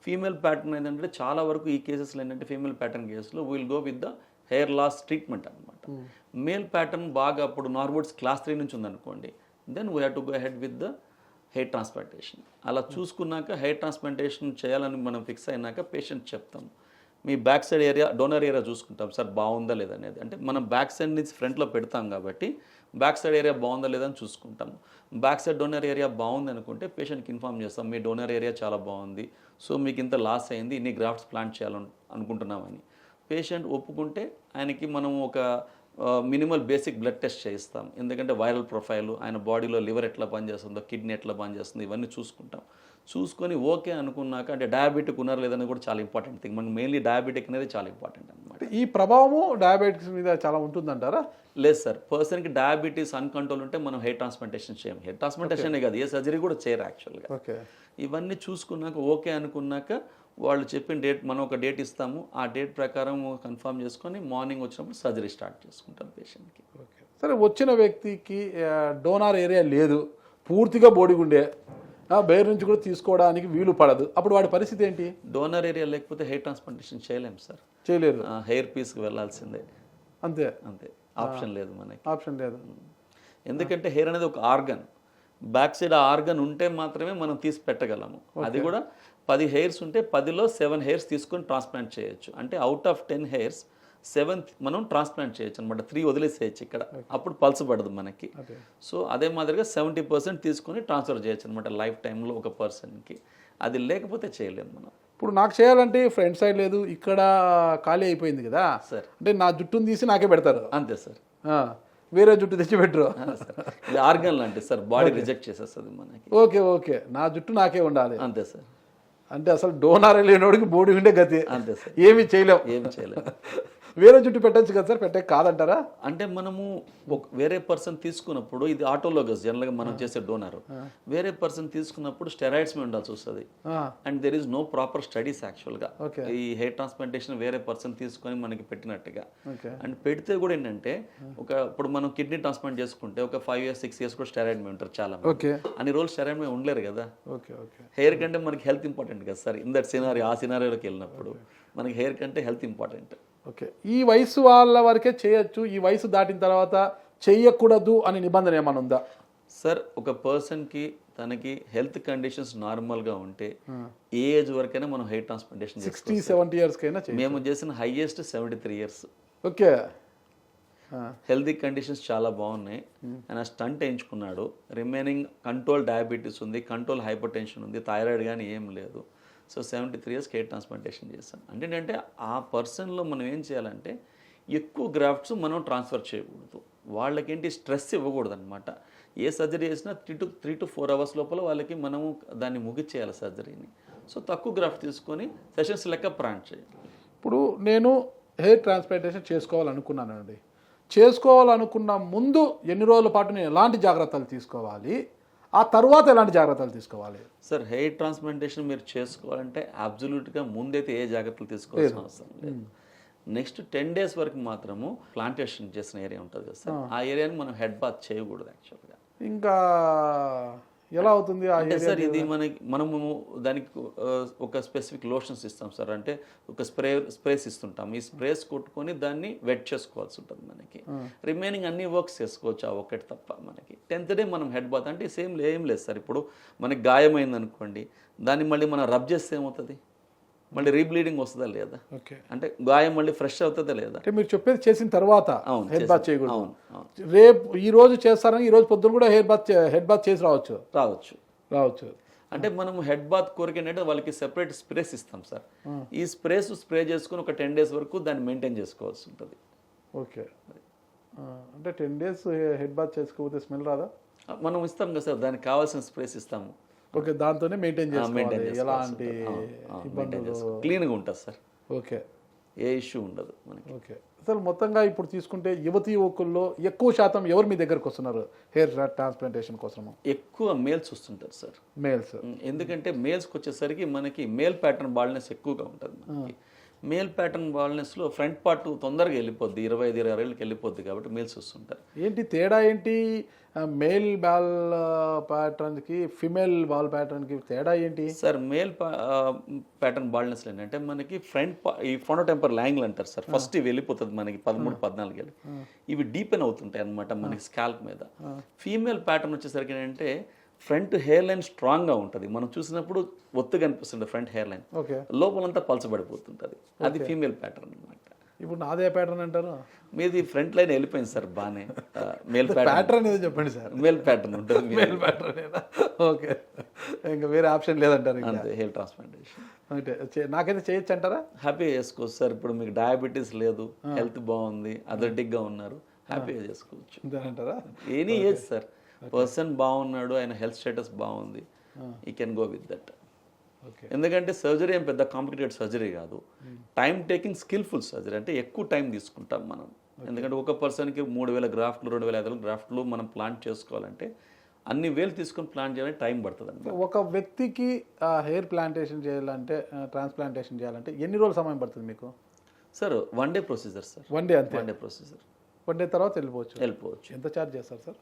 ఫీమేల్ ప్యాటర్న్ ఏంటంటే చాలా వరకు ఈ కేసెస్లో ఏంటంటే ఫీమేల్ ప్యాటర్న్ కేసులో will go with the hair loss treatment అనమాట. మేల్ ప్యాటర్న్ బాగా అప్పుడు నార్వుడ్స్ క్లాస్ 3 నుంచి ఉందనుకోండి, then we have to go head with the hair transplantation. అలా చూసుకున్నాక హెయిర్ ట్రాన్స్ప్లాంటేషన్ చేయాలని మనం ఫిక్స్ అయినాక పేషెంట్ చెప్తాం, మీ back side area donor area చూసుకుంటాం సార్ బాగుందా లేదనేది. అంటే మనం బ్యాక్ సైడ్ నుంచి ఫ్రంట్లో పెడతాం కాబట్టి బ్యాక్ సైడ్ ఏరియా బాగుందా లేదని చూసుకుంటాము. బ్యాక్ సైడ్ డోనర్ ఏరియా బాగుంది అనుకుంటే పేషెంట్కి ఇన్ఫామ్ చేస్తాం, మీ డోనర్ ఏరియా చాలా బాగుంది, సో మీకు ఇంత లాస్ అయింది, ఇన్ని గ్రాఫ్ట్స్ ప్లాంట్ చేయాలని అనుకుంటున్నామని. పేషెంట్ ఒప్పుకుంటే ఆయనకి మనం ఒక మినిమల్ బేసిక్ బ్లడ్ టెస్ట్ చేయిస్తాం. ఎందుకంటే వైరల్ ప్రొఫైల్, ఆయన బాడీలో లివర్ ఎట్లా పనిచేస్తుందో, కిడ్నీ ఎట్లా పనిచేస్తుందో ఇవన్నీ చూసుకుంటాం. చూసుకొని ఓకే అనుకున్నాక అంటే డయాబెటిక్ ఉన్నారు లేదని కూడా చాలా ఇంపార్టెంట్ థింగ్. మనకి మెయిన్లీ డయాబెటిక్ అనేది చాలా ఇంపార్టెంట్ అనమాట. ఈ ప్రభావము డయాబెటిక్స్ మీద చాలా ఉంటుందంటారా? లేదు సార్, పర్సన్కి డయాబెటీస్ అన్కంట్రోల్ ఉంటే మనం హెయిర్ ట్రాన్స్ప్లాంటేషన్ చేయం. హెయిర్ ట్రాన్స్ప్లాంటేషన్ కాదు, ఏ సర్జరీ కూడా చేయరు యాక్చువల్గా. ఓకే. ఇవన్నీ చూసుకున్నాక ఓకే అనుకున్నాక వాళ్ళు చెప్పిన డేట్, మనం ఒక డేట్ ఇస్తాము, ఆ డేట్ ప్రకారం కన్ఫర్మ్ చేసుకొని మార్నింగ్ వచ్చినప్పుడు సర్జరీ స్టార్ట్ చేసుకుంటాం పేషెంట్కి. ఓకే. సరే, వచ్చిన వ్యక్తికి డోనార్ ఏరియా లేదు, పూర్తిగా బోడిగుండే, బయట నుంచి కూడా తీసుకోవడానికి వీలు పడదు, అప్పుడు వాడి పరిస్థితి ఏంటి? డోనర్ ఏరియా లేకపోతే హెయిర్ ట్రాన్స్ప్లాంటేషన్ చేయలేము సార్. చేయలేరు. హెయిర్ పీస్కి వెళ్ళాల్సిందే, అంతే. అంతే, ఆప్షన్ లేదు మనకి. ఆప్షన్ లేదు. ఎందుకంటే హెయిర్ అనేది ఒక ఆర్గన్, బ్యాక్ సైడ్ ఆ ఆర్గన్ ఉంటే మాత్రమే మనం తీసి పెట్టగలము. అది కూడా 10 హెయిర్స్ ఉంటే 10లో 7 హెయిర్స్ తీసుకొని ట్రాన్స్ప్లాంట్ చేయొచ్చు. అంటే అవుట్ ఆఫ్ 10 హెయిర్స్ 7 మనం ట్రాన్స్ప్లాంట్ చేయొచ్చు అనమాట. 3 వదిలేసేయచ్చు ఇక్కడ, అప్పుడు పల్చబడదు మనకి. సో అదే మాదిరిగా 70% తీసుకొని ట్రాన్స్ఫర్ చేయొచ్చు అనమాట లైఫ్ టైంలో ఒక పర్సన్కి. అది లేకపోతే చేయలేము మనం. ఇప్పుడు నాకు చేయాలంటే ఫ్రంట్ సైడ్ లేదు, ఇక్కడ ఖాళీ అయిపోయింది కదా సార్, అంటే నా జుట్టును తీసి నాకే పెడతారు. అంతే సార్, వేరే జుట్టు తెచ్చి పెట్టరు. ఇది ఆర్గన్ లాంటిది సార్, బాడీ రిజెక్ట్ చేసేస్తుంది మనకి. ఓకే, ఓకే, నా జుట్టు నాకే ఉండాలి. అంతే సార్. అంటే అసలు డోనార్ లేనివాడికి బోడి ఉండే గతి. అంతే సార్, ఏమి చేయలేం. ఏమి చేయలేము. వేరే జుట్టు పెట్టచ్చు కదా సార్, పెట్టే కాదంటారా? అంటే మనము వేరే పర్సన్ తీసుకున్నప్పుడు, ఇది ఆటోలోగస్ జనరల్గా మనం చేసే డోనర్, వేరే పర్సన్ తీసుకున్నప్పుడు స్టెరాయిడ్స్ మీద ఉండాల్సి వస్తుంది. And there is no proper studies యాక్చువల్గా ఈ హెయిర్ ట్రాన్స్ప్లాంటేషన్ వేరే పర్సన్ తీసుకొని మనకి పెట్టినట్టుగా. అండ్ పెడితే కూడా ఏంటంటే ఇప్పుడు మనం కిడ్నీ ట్రాన్స్ప్లాంట్ చేసుకుంటే ఒక 5 years 6 years కూడా స్టెరాయిడ్ మీద ఉంటారు చాలా మంది. అన్ని రోజులు స్టెరాయిడ్ మీద ఉండలేరు కదా. హెయిర్ కంటే మనకి హెల్త్ ఇంపార్టెంట్ కదా సార్. ఇన్ దట్ సినారియో, ఆ సినారియోలోకి వెళ్ళినప్పుడు మనకి హెయిర్ కంటే హెల్త్ ఇంపార్టెంట్. ఓకే. ఈ వయసు వాళ్ళ వరకే చేయొచ్చు, ఈ వయసు దాటిన తర్వాత చెయ్యకూడదు అని నిబంధన ఏమైనా ఉందా సార్? ఒక పర్సన్కి తనకి హెల్త్ కండిషన్స్ నార్మల్గా ఉంటే ఏ ఏజ్ వరకైనా మనం హెయిర్ ట్రాన్స్ప్లాంటేషన్ 60-70 years కైనా మేము చేసిన highest 73 years. Okay. Healthy conditions చాలా బాగున్నాయి. ఆయన స్టంట్ వేయించుకున్నాడు, రిమైనింగ్ కంట్రోల్ డయాబెటీస్ ఉంది, కంట్రోల్ హైపర్ టెన్షన్ ఉంది, థైరాయిడ్ కానీ ఏం లేదు. సో 73 years హెయిర్ ట్రాన్స్ప్లాంటేషన్ చేస్తాం. అంటే ఏంటంటే ఆ పర్సన్లో మనం ఏం చేయాలంటే ఎక్కువ గ్రాఫ్ట్స్ మనం ట్రాన్స్ఫర్ చేయకూడదు, వాళ్ళకేంటి స్ట్రెస్ ఇవ్వకూడదు అనమాట. ఏ సర్జరీ చేసినా 3 to 4 hours లోపల వాళ్ళకి మనము దాన్ని ముగిచ్చేయాలి సర్జరీని. సో తక్కువ గ్రాఫ్ట్ తీసుకొని సెషన్స్ లెక్క ప్లాన్ చేయాలి. ఇప్పుడు నేను హెయిర్ ట్రాన్స్ప్లాంటేషన్ చేసుకోవాలనుకున్నానండి, చేసుకోవాలనుకున్న ముందు ఎన్ని రోజుల పాటు నేను ఎలాంటి జాగ్రత్తలు తీసుకోవాలి, ఆ తర్వాత ఎలాంటి జాగ్రత్తలు తీసుకోవాలి? సార్, హెయిర్ ట్రాన్స్ప్లాంటేషన్ మీరు చేసుకోవాలంటే అబ్జల్యూట్గా ముందైతే ఏ జాగ్రత్తలు తీసుకోవాల్సిన అవసరం లేదు. నెక్స్ట్ 10 days వరకు మాత్రము ప్లాంటేషన్ చేసిన ఏరియా ఉంటుంది కదా సార్, ఆ ఏరియాని మనం హెడ్ బాత్ చేయకూడదు యాక్చువల్గా. ఇంకా ఎలా అవుతుంది అంటే సార్, ఇది మనము దానికి ఒక స్పెసిఫిక్ లోషన్స్ ఇస్తాం సార్. అంటే ఒక స్ప్రేస్ ఇస్తుంటాం. ఈ స్ప్రేస్ కొట్టుకొని దాన్ని వెట్ చేసుకోవాల్సి ఉంటుంది మనకి. రిమైనింగ్ అన్ని వర్క్స్ చేసుకోవచ్చు, ఆ ఒక్కటి తప్ప. మనకి 10th day మనం హెడ్ బాత్ అంటే ఏం లేదు సార్. ఇప్పుడు మనకి గాయమైంది అనుకోండి, దాన్ని మళ్ళీ మనం రబ్ చేస్తే ఏమవుతుంది, మళ్ళీ రీబ్లీడింగ్ వస్తుందా లేదా, అంటే గాయం మళ్ళీ ఫ్రెష్ అవుతుందా లేదా. అంటే మీరు చెప్పేది చేసిన తర్వాత హెడ్ బాత్ చేయకూడదు. అవును. రేపు ఈ రోజు చేస్తారని ఈ రోజు పొద్దున కూడా హెడ్ బాత్ చేసి రావచ్చు. అంటే మనం హెడ్ బాత్ కోరిక ఏంటంటే వాళ్ళకి సెపరేట్ స్ప్రేస్ ఇస్తాం సార్. ఈ స్ప్రే చేసుకుని ఒక 10 days వరకు దాన్ని మెయింటైన్ చేసుకోవాల్సి ఉంటుంది. ఓకే. అంటే 10 days హెడ్ బాత్ చేసుకోకపోతే స్మెల్ రాదా? మనం ఇస్తాం కదా సార్, దానికి కావాల్సిన స్ప్రేస్ ఇస్తాము. ఓకే, దాంతోనే మెయింటైన్ చేసుకోవాలి, ఎలాంటి ఇబ్బందులు, క్లీన్గా ఉంటుంది సార్. ఓకే, ఏ ఇష్యూ ఉండదు మనకి. ఓకే. అసలు మొత్తంగా ఇప్పుడు తీసుకుంటే యువకుల్లో ఎక్కువ శాతం ఎవరు మీ దగ్గరకు వస్తున్నారు హెయిర్ ట్రాన్స్ప్లాంటేషన్ కోసము? ఎక్కువ మేల్స్ వస్తుంటారు సార్. మేల్స్. ఎందుకంటే మేల్స్కి వచ్చేసరికి మనకి మేల్ ప్యాటర్న్ బాల్నెస్ ఎక్కువగా ఉంటుంది మనకి. మేల్ ప్యాటర్న్ బాల్నెస్లో ఫ్రంట్ పార్ట్ తొందరగా వెళ్ళిపోద్ది, 25-26 ఏళ్ళకి వెళ్ళిపోద్ది, కాబట్టి మేల్స్ వస్తుంటారు. ఏంటి తేడా ఏంటి మేల్ బాల్ ప్యాటర్న్కి ఫిమేల్ బాల్ ప్యాటర్న్కి తేడా ఏంటి సార్? మేల్ ప్యాటర్న్ బాల్నెస్లో ఏంటంటే మనకి ఈ ఫ్రంటోటెంపర్ ల్యాంగిల్ అంటారు సార్, ఫస్ట్ ఇవి వెళ్ళిపోతుంది మనకి 13-14 ఏళ్ళు. ఇవి డీపెన్ అవుతుంటాయి అనమాట మనకి స్కాల్ప్ మీద. ఫీమేల్ ప్యాటర్న్ వచ్చేసరికి ఏంటంటే ఫ్రంట్ హెయిర్ లైన్ స్ట్రాంగ్గా ఉంటుంది, మనం చూసినప్పుడు ఒత్తుగా అనిపిస్తుంది ఫ్రంట్ హెయిర్ లైన్, లోపలంతా పలచబడిపోతుంటుంది. అది ఫీమేల్ ప్యాటర్న్ అనమాట. ఇప్పుడు నాదే ప్యాటర్న్ అంటారు, మీది ఫ్రంట్ లైన్ వెళ్ళిపోయింది సార్ బాగానే. మేల్ ప్యాటర్న్ ఏదో చెప్పండి సార్. మేల్ ప్యాటర్న్ ఉంటుంది. Male pattern. ఓకే, ఇంకా వేరే ఆప్షన్ లేదంటారు అంతే. హెయిర్ ట్రాన్స్ప్లాంటేషన్ అంటే నాకైతే చేయొచ్చు అంటారా? హ్యాపీగా చేసుకోవచ్చు సార్. ఇప్పుడు మీకు డయాబెటీస్ లేదు, హెల్త్ బాగుంది, అథ్లెటిక్గా ఉన్నారు, హ్యాపీగా చేసుకోవచ్చు. అంటారా? ఎనీ ఏజ్ సార్, పర్సన్ బాగున్నాడు, ఆయన హెల్త్ స్టేటస్ బాగుంది, you can go with that. Okay. ఎందుకంటే సర్జరీ ఏం పెద్ద కాంప్లికేటెడ్ సర్జరీ కాదు, టైం టేకింగ్ స్కిల్ఫుల్ సర్జరీ, అంటే ఎక్కువ టైం తీసుకుంటాం మనం. ఎందుకంటే ఒక పర్సన్కి 3,000 గ్రాఫ్ట్లు 2,500 గ్రాఫ్ట్లు మనం ప్లాన్ చేసుకోవాలంటే అన్ని వేలు తీసుకొని ప్లాన్ చేయాలంటే టైం పడుతుంది అన్నమాట. ఒక వ్యక్తికి హెయిర్ ప్లాంటేషన్ చేయాలంటే ట్రాన్స్ప్లాంటేషన్ చేయాలంటే ఎన్ని రోజులు సమయం పడుతుంది మీకు? Sir 1 day procedure sir, 1 day అంతే. 1 డే ప్రొసీజర్, 1 డే తర్వాత వెళ్ళిపోవచ్చు. ఎంత ఛార్జ్ చేస్తారు sir?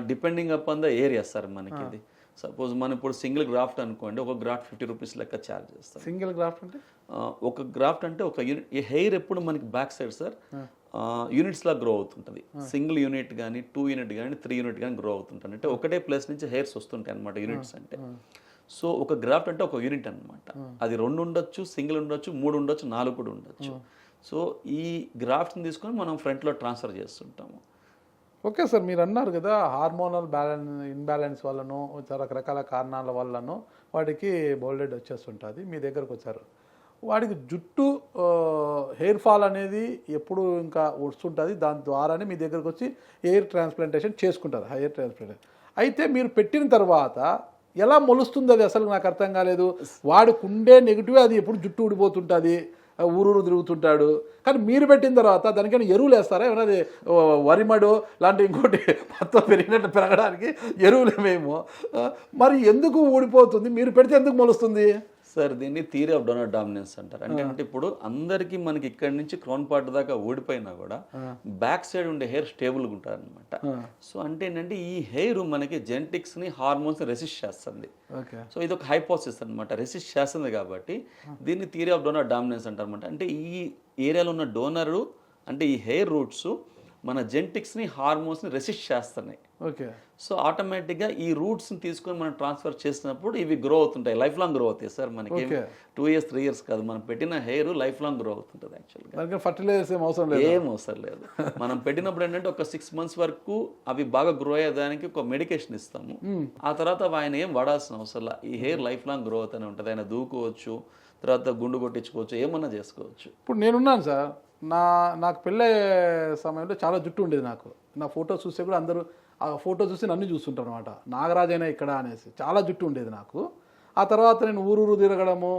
Depending upon the area sir. మనకి ఇది సపోజ్ మనం ఇప్పుడు సింగిల్ గ్రాఫ్ట్ అనుకోండి, ఒక గ్రాఫ్ట్ 50 రూపీస్ లెక్క ఛార్జ్ చేస్తాం. సింగిల్ గ్రాఫ్ట్ అంటే ఒక గ్రాఫ్ట్ అంటే ఒక యూనిట్. ఈ హెయిర్ ఎప్పుడు మనకి బ్యాక్ సైడ్ సార్ యూనిట్స్ లా గ్రో అవుతుంటుంది. సింగిల్ యూనిట్ కానీ 2 యూనిట్ కానీ 3 యూనిట్ కానీ గ్రో అవుతుంటుంది. అంటే ఒకటే ప్లేస్ నుంచి హెయిర్స్ వస్తుంటాయి అనమాట యూనిట్స్ అంటే. సో ఒక గ్రాఫ్ట్ అంటే ఒక యూనిట్ అనమాట. అది 2 ఉండొచ్చు, సింగిల్ ఉండొచ్చు, 3 ఉండొచ్చు, 4 కూడా ఉండొచ్చు. సో ఈ గ్రాఫ్ట్ని తీసుకొని మనం ఫ్రంట్లో ట్రాన్స్ఫర్ చేస్తుంటాము. ఓకే సార్, మీరు అన్నారు కదా హార్మోనల్ ఇన్బ్యాలెన్స్ వల్లనో రకరకాల కారణాల వల్లనో వాడికి బోల్డెడ్ వచ్చేస్తుంటుంది. మీ దగ్గరకు వచ్చారు, వాడికి జుట్టు హెయిర్ ఫాల్ అనేది ఎప్పుడు ఇంకా వస్తుంటుంది, దాని ద్వారానే మీ దగ్గరకు వచ్చి హెయిర్ ట్రాన్స్ప్లాంటేషన్ చేసుకుంటారు. హెయిర్ ట్రాన్స్ప్లాంటేషన్ అయితే మీరు పెట్టిన తర్వాత ఎలా మొలుస్తుంది అది అసలు నాకు అర్థం కాలేదు. వాడికి ఉండే నెగిటివ్ అది ఎప్పుడు జుట్టు ఊడిపోతుంటుంది, ఊరూరు తిరుగుతుంటాడు. కానీ మీరు పెట్టిన తర్వాత దానికైనా ఎరువులు వేస్తారా? ఏమన్నా అది వరిమడు లాంటి ఇంకోటి మొత్తం పెరిగినట్టు పెరగడానికి ఎరువులు ఏమేమో, మరి ఎందుకు ఊడిపోతుంది? మీరు పెడితే ఎందుకు మొలుస్తుంది? సార్ దీన్ని థియరీ ఆఫ్ డోనర్ డామినెన్స్ అంటారు. అంటే ఇప్పుడు అందరికీ మనకి ఇక్కడి నుంచి క్రౌన్ పార్ట్ దాకా ఊడిపోయినా కూడా బ్యాక్ సైడ్ ఉండే హెయిర్ స్టేబుల్గా ఉంటారు అనమాట. సో అంటే ఏంటంటే ఈ హెయిర్ మనకి జెనెటిక్స్ని హార్మోన్స్ని రెసిస్ట్ చేస్తుంది. సో ఇది ఒక హైపోసిస్ అనమాట, రెసిస్ట్ చేస్తుంది కాబట్టి దీన్ని థియరీ ఆఫ్ డోనర్ డామినెన్స్ అంటారు అనమాట. అంటే ఈ ఏరియాలో ఉన్న డోనరు అంటే ఈ హెయిర్ రూట్స్ మన జెనెటిక్స్ని హార్మోన్స్ని రెసిస్ట్ చేస్తున్నాయి. ఓకే. సో ఆటోమేటిక్గా ఈ రూట్స్ని తీసుకొని మనం ట్రాన్స్ఫర్ చేసినప్పుడు ఇవి గ్రో అవుతుంటాయి, లైఫ్ లాంగ్ గ్రో అవుతాయి సార్. మనకి 2 ఇయర్స్ 3 ఇయర్స్ కాదు, మనం పెట్టిన హెయిర్ లైఫ్ లాంగ్ గ్రో అవుతుంటుంది. యాక్చువల్గా ఫర్టిలైజర్స్ ఏం అవసరం లేదు. మనం పెట్టినప్పుడు ఏంటంటే ఒక 6 months వరకు అవి బాగా గ్రో అయ్యేదానికి ఒక మెడికేషన్ ఇస్తాము. ఆ తర్వాత ఆయన ఏం వాడాల్సిన అవసరం, ఈ హెయిర్ లైఫ్ లాంగ్ గ్రో అవుతూనే ఉంటుంది. ఆయన దూకోవచ్చు, తర్వాత గుండు కొట్టించుకోవచ్చు, ఏమన్నా చేసుకోవచ్చు. ఇప్పుడు నేనున్నాను సార్, నాకు పెళ్ళే సమయంలో చాలా జుట్టు ఉండేది. నా ఫోటో చూస్తే కూడా అందరూ ఆ ఫోటో చూసి నన్ను చూస్తుంటారు అనమాట, నాగరాజైనా ఇక్కడ అనేసి. చాలా జుట్టు ఉండేది నాకు. ఆ తర్వాత నేను ఊరూరు తిరగడము,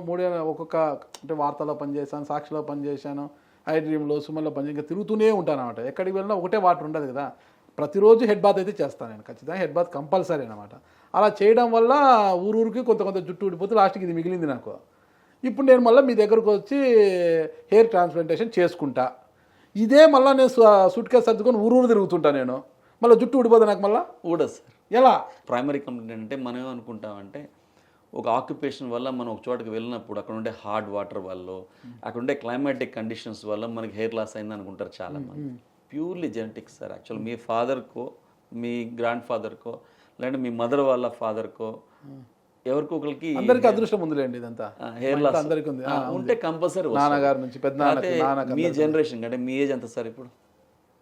ఒక్కొక్క అంటే వార్తలో పనిచేశాను, సాక్షిలో పనిచేశాను, ఐ డ్రీమ్లో, సుమన్లో పనిచేసి ఇంకా తిరుగుతూనే ఉంటాను అనమాట. ఎక్కడికి వెళ్ళినా ఒకటే వాటర్ ఉండదు కదా, ప్రతిరోజు హెడ్ బాత్ అయితే చేస్తాను నేను, ఖచ్చితంగా హెడ్ బాత్ కంపల్సరీ అనమాట. అలా చేయడం వల్ల ఊరూరికి కొంత జుట్టు ఊడిపోతే లాస్ట్కి ఇది మిగిలింది నాకు. ఇప్పుడు నేను మళ్ళీ మీ దగ్గరకు వచ్చి హెయిర్ ట్రాన్స్ప్లాంటేషన్ చేసుకుంటా. ఇదే మళ్ళీ నేను సూట్ కేసు సర్దుకొని ఊరూరు తిరుగుతుంటా నేను, మళ్ళీ జుట్టు ఊడిపోదు నాకు మళ్ళీ? ఊడదు సార్. ఎలా? ప్రైమరీ కంప్లైంట్ అంటే మనం ఏమనుకుంటామంటే ఒక ఆక్యుపేషన్ వల్ల మనం ఒక చోటకి వెళ్ళినప్పుడు అక్కడ ఉండే హార్డ్ వాటర్ వల్ల, అక్కడ ఉండే క్లైమాటిక్ కండిషన్స్ వల్ల మనకి హెయిర్ లాస్ అయింది అనుకుంటారు చాలా మంది. Purely genetics sir. యాక్చువల్ మీ ఫాదర్కో, మీ గ్రాండ్ ఫాదర్కో, లేదంటే మీ మదర్ వాళ్ళ ఫాదర్కో, ఎవరికో ఒకరికి అందరికి అదృష్టం ఉందిలేండి. ఇదంతా హెయిర్ లాస్ అందరికి ఉంటే కంపల్సరీ నాన్నగారి నుంచి పెద్ద మీ జనరేషన్ అంటే మీ ఏజ్ ఎంత సార్? ఇప్పుడు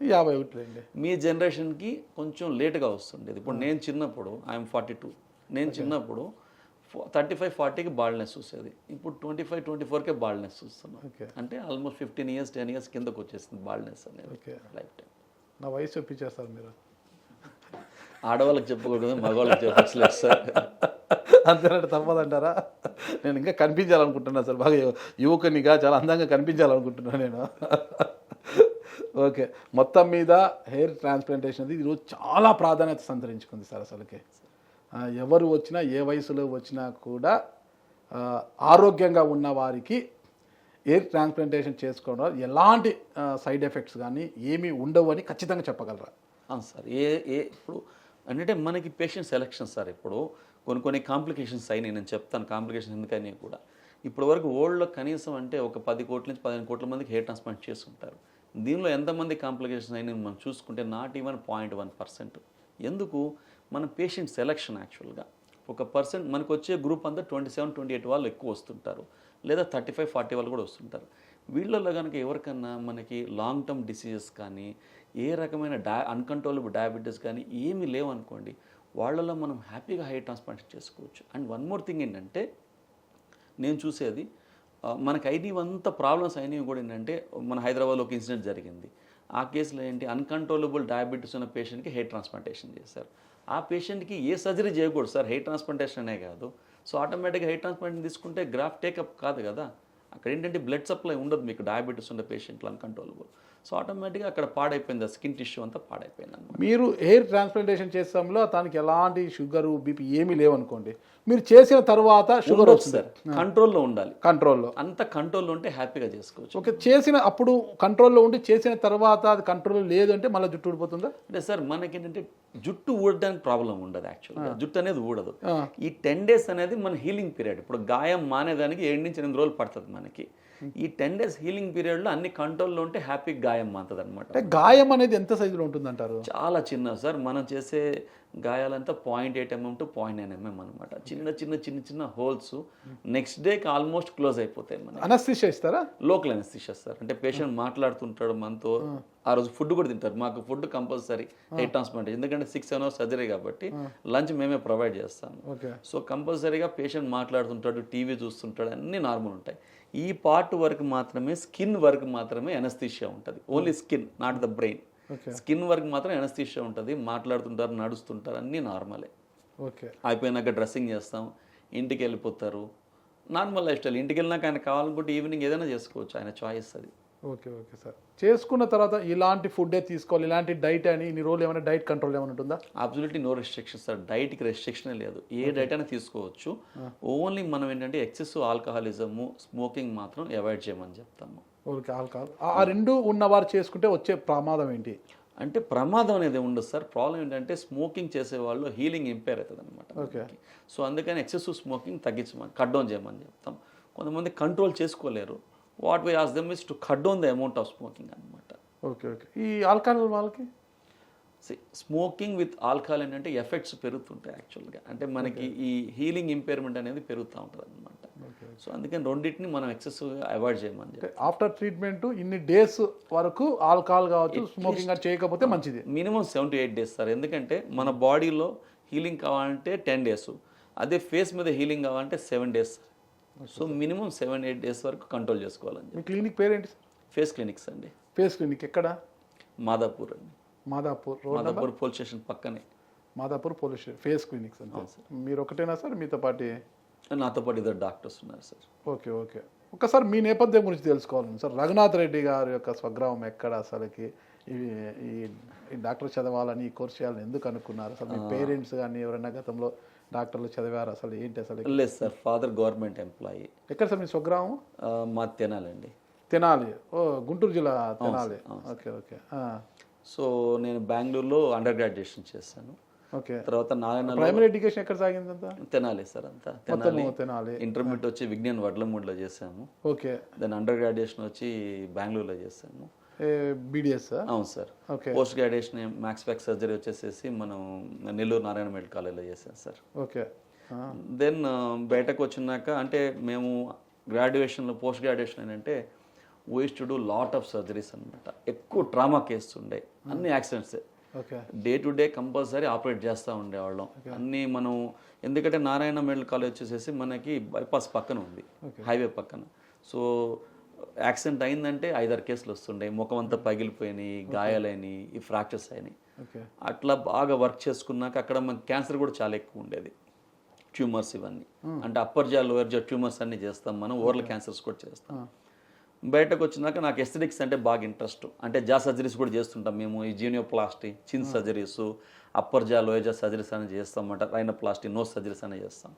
51. మీ జనరేషన్కి కొంచెం లేట్గా వస్తుండేది. ఇప్పుడు నేను చిన్నప్పుడు ఐఎమ్ 42, నేను చిన్నప్పుడు 35-40కి బాల్డ్నెస్ చూసేది. ఇప్పుడు 25-24కే బాల్డ్నెస్ చూస్తున్నాం. అంటే ఆల్మోస్ట్ 15 years 10 years కిందకు వచ్చేసింది బాల్డ్నెస్ అనేది లైఫ్ టైం. నా వయసు చెప్పించేస్తారు మీరు. ఆడవాళ్ళకి చెప్పకూడదు, మగవాళ్ళకి చెప్పలేదు సార్. అంతేనంటే తప్పదంటారా? నేను ఇంకా కనిపించాలనుకుంటున్నాను సార్, బాగా యువకునిగా చాలా అందంగా కనిపించాలనుకుంటున్నాను నేను. ఓకే, మొత్తం మీద హెయిర్ ట్రాన్స్ప్లాంటేషన్ అది ఈరోజు చాలా ప్రాధాన్యత సంతరించుకుంది సార్. అసలుకి ఎవరు వచ్చినా, ఏ వయసులో వచ్చినా కూడా ఆరోగ్యంగా ఉన్న వారికి హెయిర్ ట్రాన్స్ప్లాంటేషన్ చేసుకోవడం ఎలాంటి సైడ్ ఎఫెక్ట్స్ కానీ ఏమీ ఉండవు అని ఖచ్చితంగా చెప్పగలరా? సార్ ఇప్పుడు అంటే మనకి పేషెంట్ సెలెక్షన్ సార్. ఇప్పుడు కొన్ని కాంప్లికేషన్స్ అయినాయి, నేను చెప్తాను కాంప్లికేషన్స్ ఎందుకని కూడా. ఇప్పటి వరకు వరల్డ్లో కనీసం అంటే ఒక 10 కోట్ల నుంచి 15 కోట్ల మందికి హెయిర్ ట్రాన్స్ప్లాంట్ చేసుకుంటారు. దీనిలో ఎంతమంది కాంప్లికేషన్స్ అయినాయి మనం చూసుకుంటే నాట్ ఈవెన్ 0.1%. ఎందుకు? మన పేషెంట్ సెలెక్షన్. యాక్చువల్గా ఒక పర్సన్ మనకు వచ్చే గ్రూప్ అంతా 27-28 వాళ్ళు ఎక్కువ వస్తుంటారు, లేదా 35-40 వాళ్ళు కూడా వస్తుంటారు. వీళ్ళల్లో కనుక ఎవరికన్నా మనకి లాంగ్ టర్మ్ డిసీజెస్ కానీ, ఏ రకమైన అన్కంట్రోలబుల్ డయాబెటీస్ కానీ ఏమీ లేవనుకోండి, వాళ్ళలో మనం హ్యాపీగా హెయిర్ ట్రాన్స్ప్లాంట్ చేసుకోవచ్చు. అండ్ వన్ మోర్ థింగ్ ఏంటంటే, నేను చూసేది మనకి అయినవంతా ప్రాబ్లమ్స్ అయినవి కూడా ఏంటంటే, మన హైదరాబాద్లో ఒక ఇన్సిడెంట్ జరిగింది. ఆ కేసులో ఏంటి, అన్కంట్రోలబుల్ డయాబెటీస్ ఉన్న పేషెంట్కి హెయిర్ ట్రాన్స్ప్లాంటేషన్ చేశారు. ఆ పేషెంట్కి ఏ సర్జరీ చేయకూడదు సార్, హెయిర్ ట్రాన్స్ప్లాంటేషన్ అనే కాదు, సో ఆటోమేటిక్గా హెయిర్ ట్రాన్స్ప్లాంట్ తీసుకుంటే గ్రాఫ్ టేకప్ కాదు కదా, అక్కడ ఏంటంటే బ్లడ్ సప్లై ఉండదు మీకు, డయాబెటీస్ ఉండే పేషెంట్లు అన్కంట్రోలబుల్. సో ఆటోమేటిక్గా అక్కడ పాడైపోయింది, ఆ స్కిన్ టిష్యూ అంతా పాడైపోయింది అనమాట. మీరు హెయిర్ ట్రాన్స్ప్లాంటేషన్ చేస్తాంలో దానికి ఎలాంటి షుగరు బీపీ ఏమీ లేవనుకోండి, మీరు చేసిన తర్వాత షుగర్ వస్తుంది సార్, కంట్రోల్లో ఉండాలి, కంట్రోల్లో అంత కంట్రోల్లో ఉంటే హ్యాపీగా చేసుకోవచ్చు. ఓకే, చేసిన అప్పుడు కంట్రోల్లో ఉండి చేసిన తర్వాత అది కంట్రోల్లో లేదు అంటే మళ్ళీ జుట్టు ఊడిపోతుందా? అంటే సార్ మనకేంటంటే జుట్టు ఊడడానికి ప్రాబ్లం ఉండదు యాక్చువల్గా, జుట్టు అనేది ఊడదు. ఈ 10 days అనేది మన హీలింగ్ పీరియడ్. ఇప్పుడు గాయం మానేదానికి 7 నుంచి 8 రోజులు పడుతుంది మనకి. ఈ 10 days హీలింగ్ పీరియడ్లో అన్ని కంట్రోల్లో ఉంటే హ్యాపీగా గాయం మారుతుంది అనమాట. అంటే గాయం అనేది ఎంత సైజులో ఉంటుంది అంటారు? చాలా చిన్న సార్, మనం చేసే గాయాలంతా 0.8 mm to 0.9 mm అనమాట. చిన్న చిన్న చిన్న చిన్న హోల్స్ నెక్స్ట్ డేకి ఆల్మోస్ట్ క్లోజ్ అయిపోతాయి. మన అనస్థిషియా ఇస్తారా? Local anaesthesia sir. అంటే పేషెంట్ మాట్లాడుతుంటాడు మనతో, ఆ రోజు ఫుడ్ కూడా తింటారు. మాకు ఫుడ్ కంపల్సరీ హెయిర్ ట్రాన్స్ప్లాంట్, ఎందుకంటే 6-7 hours సర్జరీ కాబట్టి లంచ్ మేమే ప్రొవైడ్ చేస్తాము. సో కంపల్సరీగా పేషెంట్ మాట్లాడుతుంటాడు, టీవీ చూస్తుంటాడు, అన్నీ నార్మల్ ఉంటాయి. ఈ పార్ట్ వరకు మాత్రమే, స్కిన్ వరకు మాత్రమే అనస్థిషియా ఉంటుంది. Only skin, not the brain. Skin వరకు మాత్రం అనస్థిషియా ఉంటుంది. మాట్లాడుతుంటారు, నడుస్తుంటారు, అన్నీ నార్మలే. ఓకే, అయిపోయినాక డ్రెస్సింగ్ చేస్తాం, ఇంటికి వెళ్ళిపోతారు, నార్మల్ లైఫ్ స్టైల్. ఇంటికి వెళ్ళినాక ఆయన కావాలనుకుంటే ఈవినింగ్ ఏదైనా చేసుకోవచ్చు, ఆయన చాయిస్ అది. Okay okay sir. చేసుకున్న తర్వాత ఇలాంటి ఫుడ్డే తీసుకోవాలి, ఇలాంటి డైట్ అని ఇన్ని రోజులు ఏమైనా డైట్ కంట్రోల్ ఏమైనా ఉంటుందా? అబ్సల్యూట్లీ నో రెస్ట్రిక్షన్ సార్, డైట్కి రెస్ట్రిక్షన్ లేదు, ఏ డైట్ అయినా తీసుకోవచ్చు. ఓన్లీ మనం ఏంటంటే ఎక్సెసివ్ ఆల్కహాలిజము, స్మోకింగ్ మాత్రం అవాయిడ్ చేయమని చెప్తాము. ఓకే, ఆల్కహాల్ ఆ రెండు ఉన్నవారు చేసుకుంటే వచ్చే ప్రమాదం ఏంటి? అంటే ప్రమాదం అనేది ఉండదు సార్. ప్రాబ్లం ఏంటంటే స్మోకింగ్ చేసేవాళ్ళు హీలింగ్ ఇంపేర్ అవుతుంది అనమాట. ఓకే, సో అందుకని ఎక్సెసివ్ స్మోకింగ్ తగ్గించమని, కట్ డౌన్ చేయమని చెప్తాం. కొంతమంది కంట్రోల్ చేసుకోలేరు, what we ask them is to cut down the amount of smoking అనమాట. Okay okay. ఈ ఆల్కహాల్ వాళ్ళకి స్మోకింగ్ విత్ ఆల్కహాల్ ఏంటంటే ఎఫెక్ట్స్ పెరుగుతుంటాయి యాక్చువల్గా. అంటే మనకి ఈ హీలింగ్ ఇంపేర్మెంట్ అనేది పెరుగుతూ ఉంటుంది అనమాట. సో అందుకని రెండింటిని మనం ఎక్సెసివ్గా అవాయిడ్ చేయమని చెప్పి. ఆఫ్టర్ ట్రీట్మెంట్ ఇన్ని డేస్ వరకు ఆల్కహాల్ కావచ్చు, స్మోకింగ్ చేయకపోతే మంచిది. Minimum 7 to 8 days sir. ఎందుకంటే మన బాడీలో హీలింగ్ కావాలంటే 10 days, అదే ఫేస్ మీద హీలింగ్ కావాలంటే 7 days. సో మినిమం 7-8 days వరకు కంట్రోల్ చేసుకోవాలని. మీ క్లినిక్ పేరేంటి? ఫేస్ క్లినిక్స్ అండి. ఫేస్ క్లినిక్ ఎక్కడ? మాదాపూర్ అండి. మాదాపూర్ పోలీస్ స్టేషన్ పక్కనే. Madhapur police station face clinics అంతే. మీరు ఒకటేనా సార్, మీతో పాటు? నాతో పాటు 2 డాక్టర్స్ ఉన్నారు సార్. Okay okay. ఒకసారి మీ నేపథ్యం గురించి తెలుసుకోవాలి సార్. రఘునాథ్ రెడ్డి గారి యొక్క స్వగ్రామం ఎక్కడ, అసలుకి ఈ డాక్టర్ చదవాలని, ఈ కోర్స్ చేయాలని ఎందుకు అనుకున్నారు అసలు? మీ పేరెంట్స్ కానీ ఎవరైనా గతంలో డాక్టర్లు చదివారు అసలు ఏంటి అసలు? లేదు సార్, ఫాదర్ గవర్నమెంట్ ఎంప్లాయీ. ఎక్కడ సార్ మీ స్వగ్రామం? మా తెనాలండి. తెనాలి, ఓ గుంటూరు జిల్లా తెనాలి. Okay okay. సో నేను బెంగళూరులో అండర్ గ్రాడ్యుయేషన్ చేశాను. ఓకే. తర్వాత ప్రైమరీ ఎడ్యుకేషన్ ఎక్కడ సాగింది? అంతా తెనాలి సార్. అంతా తెనాలి. ఇంటర్మీడియట్ వచ్చి విజ్ఞాన్ వడ్లమూడిలో చేశాము. ఓకే. దెన్ అండర్ గ్రాడ్యుయేషన్ వచ్చి బెంగళూరులో చేశాము. బీడిఎస్? అవును sir. Post graduation max back surgery వచ్చేసేసి మనం నెల్లూరు నారాయణ మెడికల్ కాలేజ్లో చేశాను సార్. ఓకే. దెన్ బయటకు వచ్చినాక అంటే మేము గ్రాడ్యుయేషన్లో, పోస్ట్ గ్రాడ్యుయేషన్ ఏంటంటే we used to do lot of surgeries అనమాట. ఎక్కువ ట్రామా కేసు ఉండే, అన్ని యాక్సిడెంట్సే. Day to day compulsory operate చేస్తూ ఉండేవాళ్ళం అన్నీ మనం. ఎందుకంటే నారాయణ మెడికల్ కాలేజ్ వచ్చేసేసి మనకి బైపాస్ పక్కన ఉంది, హైవే పక్కన. సో యాక్సిడెంట్ అయిందంటే 5-6 కేసులు వస్తుండే, ముఖం అంతా పగిలిపోయినాయి, గాయాలైనవి, ఈ ఫ్రాక్చర్స్ అయినాయి. అట్లా బాగా వర్క్ చేసుకున్నాక అక్కడ మనకి క్యాన్సర్ కూడా చాలా ఎక్కువ ఉండేది, ట్యూమర్స్ ఇవన్నీ. అంటే అప్పర్ జా లోయర్ జా ట్యూమర్స్ అన్నీ చేస్తాం మనం, ఓరల్ క్యాన్సర్స్ కూడా చేస్తాం. బయటకు వచ్చినాక నాకు ఎస్థెటిక్స్ అంటే బాగా ఇంట్రెస్ట్. అంటే జా సర్జరీస్ కూడా చేస్తుంటాం మేము, ఈ జీనియోప్లాస్టీ, చిన్ సర్జరీస్, అప్పర్ జా లోయర్ జా సర్జరీస్ అని చేస్తాం అన్నమాట. రైనోప్లాస్టీ, నోస్ సర్జరీస్ అని చేస్తాం.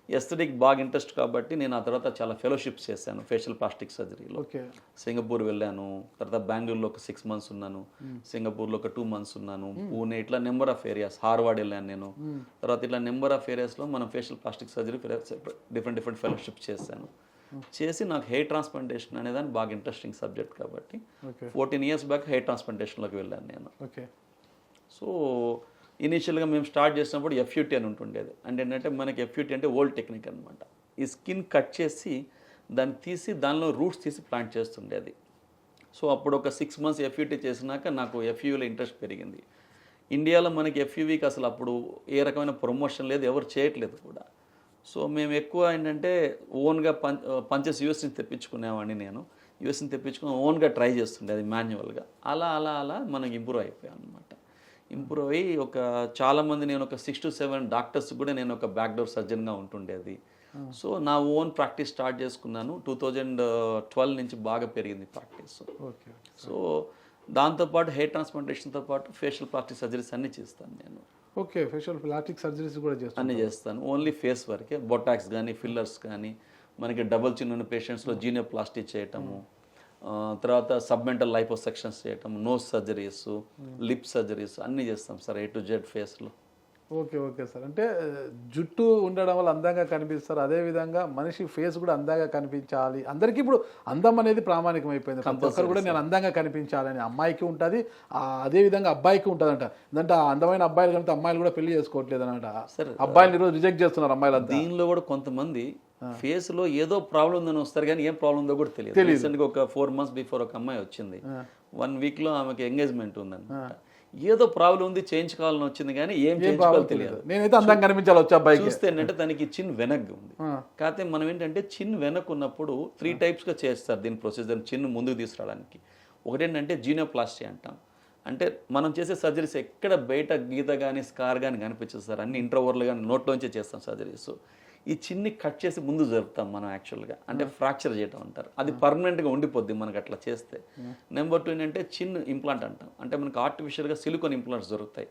ఎస్థెటిక్ బాగా ఇంట్రెస్ట్ కాబట్టి నేను ఆ తర్వాత చాలా ఫెలోషిప్స్ చేశాను ఫేషియల్ ప్లాస్టిక్ సర్జరీలో. సింగపూర్ వెళ్ళాను, తర్వాత బెంగళూరులో ఒక 6 months ఉన్నాను, సింగపూర్లో ఒక 2 months ఉన్నాను, పూణే, ఇట్లా నెంబర్ ఆఫ్ ఏరియాస్, హార్వర్డ్ వెళ్ళాను నేను. తర్వాత ఇట్లా నెంబర్ ఆఫ్ ఏరియాస్లో మనం facial plastic surgery different fellowships చేశాను. చేసి నాకు హెయిర్ ట్రాన్స్ప్లాంటేషన్ అనేదాన్ని బాగా ఇంట్రెస్టింగ్ సబ్జెక్ట్ కాబట్టి 14 years బ్యాక్ హెయిర్ ట్రాన్స్ప్లాంటేషన్లోకి వెళ్ళాను నేను. సో ఇనీషియల్గా మేము స్టార్ట్ చేసినప్పుడు ఎఫ్యూటీ అని ఉంటుండేది. అంటే ఏంటంటే మనకి ఎఫ్యూటీ అంటే ఓల్డ్ టెక్నిక్ అనమాట. ఈ స్కిన్ కట్ చేసి దాన్ని తీసి దానిలో రూట్స్ తీసి ప్లాంట్ చేస్తుండేది. సో అప్పుడు ఒక 6 months ఎఫ్యూటీ చేసినాక నాకు ఎఫ్యూలో ఇంట్రెస్ట్ పెరిగింది. ఇండియాలో మనకి ఎఫ్యూవీకి అసలు అప్పుడు ఏ రకమైన ప్రమోషన్ లేదు, ఎవరు చేయట్లేదు కూడా. సో మేము ఎక్కువ ఏంటంటే ఓన్గా పంచెస్ యూఎస్ నుంచి తెప్పించుకునేవాడిని నేను. యూఎస్ నుంచి తెప్పించుకుని ఓన్గా ట్రై చేస్తుండే, అది మాన్యువల్గా. అలా అలా అలా మనకి ఇంప్రూవ్ అయిపోయాం అనమాట. ఇంప్రూవ్ అయ్యి చాలామంది నేను ఒక 6 to 7 డాక్టర్స్ కూడా నేను ఒక బ్యాక్డోర్ సర్జన్గా ఉంటుండేది. సో నా ఓన్ ప్రాక్టీస్ స్టార్ట్ చేసుకున్నాను. 2012 నుంచి బాగా పెరిగింది ప్రాక్టీస్. ఓకే. సో దాంతోపాటు హెయిర్ ట్రాన్స్ప్లాంటేషన్తో పాటు ఫేషియల్ ప్లాస్టిక్ సర్జరీస్ అన్నీ చేస్తాను నేను. ఓకే, ఫేషియల్ ప్లాస్టిక్ సర్జరీస్ కూడా చేస్తాను. అన్నీ చేస్తాను. ఓన్లీ ఫేస్ వరకే. బొటాక్స్ కానీ ఫిల్లర్స్ కానీ, మనకి డబుల్ చిన్ ఉన్న పేషెంట్స్లో జీనియోప్లాస్టీ చేయటము, తర్వాత సబ్మెంటల్ లైపోసెక్షన్స్ చేయటము, నోస్ సర్జరీస్, లిప్ సర్జరీస్ అన్నీ చేస్తాం సార్, A to Z ఫేస్లో. Okay okay sir. అంటే జుట్టు ఉండడం వల్ల అందంగా కనిపిస్తారు, అదేవిధంగా మనిషి ఫేస్ కూడా అందంగా కనిపించాలి. అందరికీ ఇప్పుడు అందం అనేది ప్రామాణికం అయిపోయింది. ప్రతి ఒక్కరు కూడా నేను అందంగా కనిపించాలని అమ్మాయికి ఉంటుంది, అదేవిధంగా అబ్బాయికి ఉంటుంది అంట. ఎందుకంటే ఆ అందమైన అబ్బాయిలు కనుక అమ్మాయిలు కూడా పెళ్లి చేసుకోవట్లేదు అనమాట. అబ్బాయిలు ఈరోజు రిజెక్ట్ చేస్తున్నారు అమ్మాయిలు. దీనిలో కూడా కొంతమంది ఫేస్లో ఏదో ప్రాబ్లం ఉందని వస్తారు, కానీ ఏం ప్రాబ్లం ఉందో కూడా తెలియదు. రీసెంట్గా ఒక 4 months బిఫోర్ ఒక అమ్మాయి వచ్చింది. 1 weekలో ఆమెకి ఎంగేజ్మెంట్ ఉందన్నమాట. ఏదో ప్రాబ్లం ఉంది, చేయించుకోవాలని వచ్చింది, కానీ ఏం చేయించుకోవాలో తెలియదు. నేనైతే అందంగా కనిపించాలి వచ్చే అబ్బాయి చూస్తే ఏంటంటే తనకి చిన్ వెనక్కి ఉంది. కాకపోతే మనం ఏంటంటే చిన్ వెనక్కి ఉన్నప్పుడు 3 typesగా చేస్తారు దీని ప్రొసీజర్, చిన్ను ముందుకు తీసుకురావడానికి. ఒకటేంటంటే జీనియోప్లాస్టీ అంటాం. అంటే మనం చేసే సర్జరీస్ ఎక్కడ బయట గీత కానీ స్కార్ కానీ కనిపించదు సార్, అన్ని ఇంట్రోవర్లు కానీ నోట్లోంచే చేస్తాం సర్జరీస్. ఈ చిన్ని కట్ చేసి ముందు జరుపుతాం మనం యాక్చువల్గా, అంటే ఫ్రాక్చర్ చేయటం అంటారు. అది పర్మనెంట్గా ఉండిపోద్ది మనకు అట్లా చేస్తే. నెంబర్ 2 ఏంటంటే చిన్ ఇంప్లాంట్ అంటాం. అంటే మనకు ఆర్టిఫిషియల్గా సిలికాన్ ఇంప్లాంట్స్ దొరుకుతాయి,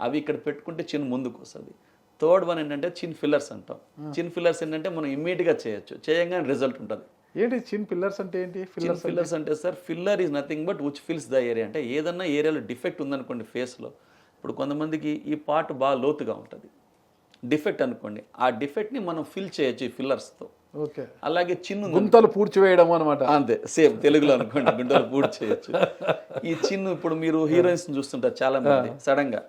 అవి ఇక్కడ పెట్టుకుంటే చిన్ ముందుకు వస్తుంది. థర్డ్ వన్ ఏంటంటే చిన్ ఫిల్లర్స్ అంటాం. చిన్ ఫిల్లర్స్ ఏంటంటే మనం ఇమ్మీడియట్గా చేయొచ్చు, చేయగానే రిజల్ట్ ఉంటుంది. ఏంటి చిన్ ఫిల్లర్స్ అంటే ఏంటి? ఫిల్లర్స్ అంటే sir, filler is nothing but which fils the area. అంటే ఏదన్నా ఏరియాలో డిఫెక్ట్ ఉందనుకోండి ఫేస్లో, ఇప్పుడు కొంతమందికి ఈ పార్ట్ బాగా లోతుగా ఉంటుంది, డిఫెక్ట్ అనుకోండి, ఆ డిఫెక్ట్ని మనం ఫిల్ చేయొచ్చు ఈ ఫిల్లర్స్తో. ఓకే. అలాగే చిన్ను గుంతలు పూడ్చివేయడం అనమాట. అంతే, సేమ్ తెలుగులో అనుకోండి, గుంటలు పూర్తి చేయొచ్చు. ఈ చిన్ను ఇప్పుడు మీరు హీరోయిన్స్ చూస్తుంటారు చాలా మంది, సడన్ గా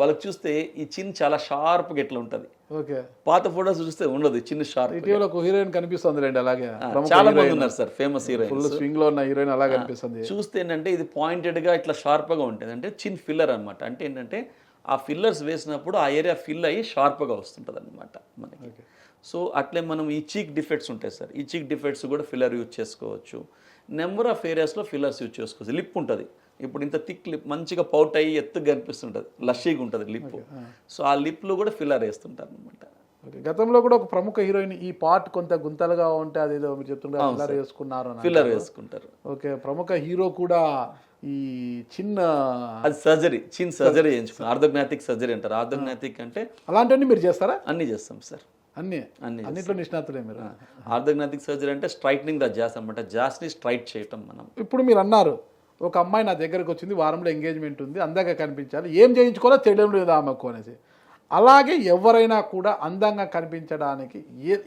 వాళ్ళకి చూస్తే ఈ చిన్ చాలా షార్ప్గా ఎట్లా ఉంటుంది. ఓకే. పాత ఫోటోస్ చూస్తే ఉండదు చిన్న షార్ప్. ఇటీవల ఒక హీరోయిన్ కనిపిస్తుంది రండి, అలాగే చాలా మంది ఉన్నారు సార్ ఫేమస్ హీరోయిన్, స్వింగ్ లో ఉన్న హీరోయిన్ అలా కనిపిస్తుంది. చూస్తే ఏంటంటే ఇది పాయింటెడ్ గా ఇట్లా షార్ప్ గా ఉంటుంది, అంటే చిన్ ఫిల్లర్ అనమాట. అంటే ఏంటంటే ఆ ఫిల్లర్స్ వేసినప్పుడు ఆ ఏరియా ఫిల్ అయ్యి షార్ప్గా వస్తుంటుంది అనమాట మనకి. సో అట్లే మనం ఈ చీక్ డిఫెక్ట్స్ ఉంటాయి సార్, ఈ చీక్ డిఫెక్ట్స్ కూడా ఫిల్లర్ యూజ్ చేసుకోవచ్చు. నెంబర్ ఆఫ్ ఏరియాస్లో ఫిల్లర్స్ యూజ్ చేసుకోవచ్చు. లిప్ ఉంటుంది, ఇప్పుడు ఇంత థిక్ లిప్ మంచిగా పౌట్ అయ్యి ఎత్తుగా కనిపిస్తుంటుంది, లషీగా ఉంటుంది లిప్. సో ఆ లిప్లో కూడా ఫిల్లర్ వేస్తుంటారు అనమాట. గతంలో కూడా ఒక ప్రముఖ హీరోయిన్ ఈ పార్ట్ కొంత గుంతలుగా ఉంటే అదేదో మీరు చెప్తుంటారు ఫిల్లర్ వేసుకున్నారు, ఫిల్లర్ వేసుకుంటారు. ఓకే. ప్రముఖ హీరో కూడా ఈ చిన్న అది సర్జరీ, చిన్ సర్జరీ చేయించుకున్నాం, ఆర్థోగ్నాటిక్ సర్జరీ అంటారు. ఆర్థోగ్నాటిక్ అంటే అలాంటివన్నీ మీరు చేస్తారా? అన్నీ చేస్తాం సార్, అన్నిట్లో నిష్ణాతులే మీరు. ఆర్థోగ్నాటిక్ సర్జరీ అంటే స్ట్రైట్నింగ్ ద జాస్ అనమాట, జాస్ని స్ట్రైట్ చేయటం మనం. ఇప్పుడు మీరు అన్నారు ఒక అమ్మాయి నా దగ్గరకు వచ్చింది, వారంలో ఎంగేజ్మెంట్ ఉంది, అందంగా కనిపించాలి, ఏం చేయించుకోవాలో తెలియడం లేదు ఆమెకు అనేసి. అలాగే ఎవరైనా కూడా అందంగా కనిపించడానికి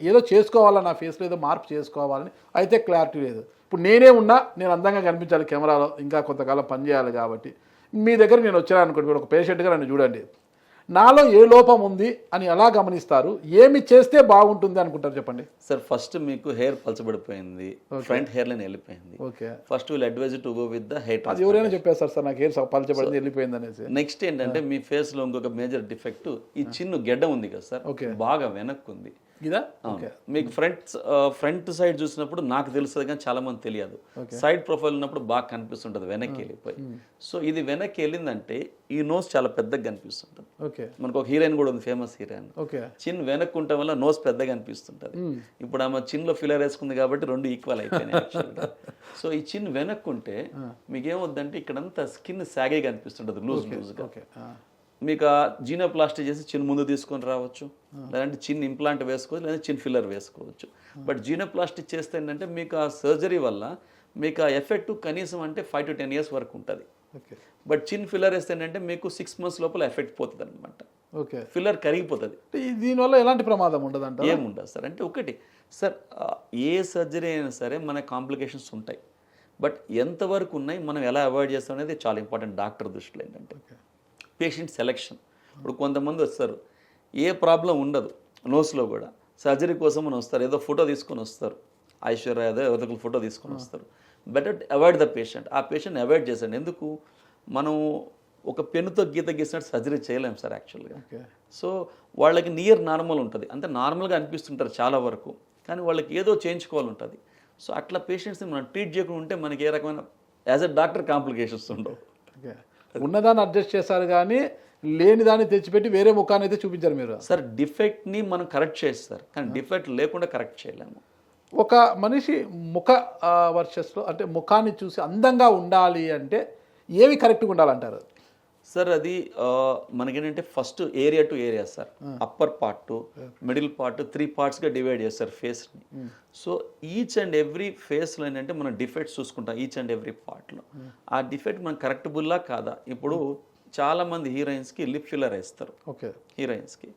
ఏదో చేసుకోవాలా, నా ఫేస్లో ఏదో మార్పు చేసుకోవాలని అయితే క్లారిటీ లేదు. ఇప్పుడు నేనే ఉన్నా, నేను అందంగా కనిపించాలి కెమెరాలో, ఇంకా కొంతకాలం పనిచేయాలి కాబట్టి మీ దగ్గర నేను వచ్చాను అనుకోండి, ఒక పేషెంట్గా నన్ను చూడండి, నాలో ఏ లోపం ఉంది అని ఎలా గమనిస్తారు, ఏమి చేస్తే బాగుంటుంది అనుకుంటారు చెప్పండి సార్. ఫస్ట్ మీకు హెయిర్ పలచబడిపోయింది, ఫ్రంట్ హెయిర్ లైన్ వెళ్ళిపోయింది. Okay. First will advise to go with the hair అది ఎవరైనా చెప్పేస్తారు సార్ నాకు హెయిర్ పలచబడింది వెళ్ళిపోయింది అనేసి. నెక్స్ట్ ఏంటంటే మీ ఫేస్ లో ఇంకొక మేజర్ డిఫెక్ట్, ఈ చిన్ను గెడ్డ ఉంది కదా సార్, బాగా వెనక్కు ఉంది. ఇదా? మీకు ఫ్రంట్ సైడ్ చూసినప్పుడు నాకు తెలుస్తుంది కానీ చాలా మంది తెలియదు. సైడ్ ప్రొఫైల్ ఉన్నప్పుడు బాగా కనిపిస్తుంటది వెనక్కి వెళ్ళిపోయి. సో ఇది వెనక్కి వెళ్ళిందంటే ఈ నోస్ చాలా పెద్దగా కనిపిస్తుంటుంది. మనకు ఒక హీరోయిన్ కూడా ఉంది, ఫేమస్ హీరోయిన్. చిన్ వెనక్కు ఉండటం వల్ల నోస్ పెద్దగా కనిపిస్తుంటది. ఇప్పుడు ఆమె చిన్ లో ఫిల్లర్ వేసుకుంది కాబట్టి 2 ఈక్వల్ అయిపోయినాయి. సో ఈ చిన్ వెనక్కుంటే మీకు ఏమవుద్దంటే ఇక్కడంతా స్కిన్ సాగే కనిపిస్తుంటది, లూజ్గా. మీకు ఆ జీనోప్లాస్టీ చేసి చిన్ ముందు తీసుకొని రావచ్చు, లేదంటే చిన్ ఇంప్లాంట్ వేసుకోవచ్చు, లేదా చిన్ ఫిల్లర్ వేసుకోవచ్చు. బట్ జీనోప్లాస్టీ చేస్తే ఏంటంటే మీకు ఆ సర్జరీ వల్ల మీకు ఆ ఎఫెక్ట్ కనీసం అంటే 5 to 10 years వరకు ఉంటుంది. బట్ చిన్ ఫిల్లర్ వేస్తే ఏంటంటే మీకు 6 months లోపల ఎఫెక్ట్ పోతుంది అనమాట. ఫిల్లర్ కరిగిపోతుంది. దీనివల్ల ఎలాంటి ప్రమాదం ఉండదు అంటే? ఏముండదు సార్. అంటే ఒకటి సార్, ఏ సర్జరీ అయినా సరే మన కాంప్లికేషన్స్ ఉంటాయి, బట్ ఎంతవరకు ఉన్నాయి, మనం ఎలా అవాయిడ్ చేస్తాం అనేది చాలా ఇంపార్టెంట్ డాక్టర్ దృష్టిలో. ఏంటంటే పేషెంట్ సెలెక్షన్. ఇప్పుడు కొంతమంది వస్తారు, ఏ ప్రాబ్లం ఉండదు నోస్లో కూడా, సర్జరీ కోసం అని వస్తారు, ఏదో ఫోటో తీసుకొని వస్తారు, ఐశ్వర్య ఏదో ఎవరికో ఫోటో తీసుకొని వస్తారు. Better avoid the patient. ఆ పేషెంట్ని అవాయిడ్ చేసండి. ఎందుకు, మనం ఒక పెన్నుతో గీత గీసినట్టు సర్జరీ చేయలేము సార్ యాక్చువల్గా. సో వాళ్ళకి నియర్ నార్మల్ ఉంటుంది, అంటే నార్మల్గా అనిపిస్తుంటారు చాలా వరకు, కానీ వాళ్ళకి ఏదో చేయించుకోవాలి ఉంటుంది. సో అట్లా పేషెంట్స్ని మనం ట్రీట్ చేయకుండా ఉంటే మనకి ఏ రకమైన యాజ్ అ డాక్టర్ కాంప్లికేషన్స్ ఉండవు. ఉన్నదాన్ని అడ్జస్ట్ చేశారు కానీ లేని దాన్ని తెచ్చిపెట్టి వేరే ముఖాన్ని అయితే చూపించారు మీరు. సార్ డిఫెక్ట్ని మనం కరెక్ట్ చేస్తారు కానీ డిఫెక్ట్ లేకుండా కరెక్ట్ చేయలేము. ఒక మనిషి ముఖ వర్చస్లో అంటే ముఖాన్ని చూసి అందంగా ఉండాలి అంటే ఏవి కరెక్ట్గా ఉండాలంటారు? సార్ అది మనకేంటంటే first area to area sir, upper part middle part 3 పార్ట్స్గా డివైడ్ చేస్తారు ఫేస్ని. సో ఈచ్ అండ్ ఎవ్రీ ఫేస్లో ఏంటంటే మనం డిఫెక్ట్స్ చూసుకుంటాం ఈచ్ అండ్ ఎవ్రీ పార్ట్లో. ఆ డిఫెక్ట్ మనం కరెక్టబుల్లా కాదా? ఇప్పుడు చాలామంది హీరోయిన్స్కి లిప్ ఫిల్లర్ వేస్తారు. ఓకే, హీరోయిన్స్కి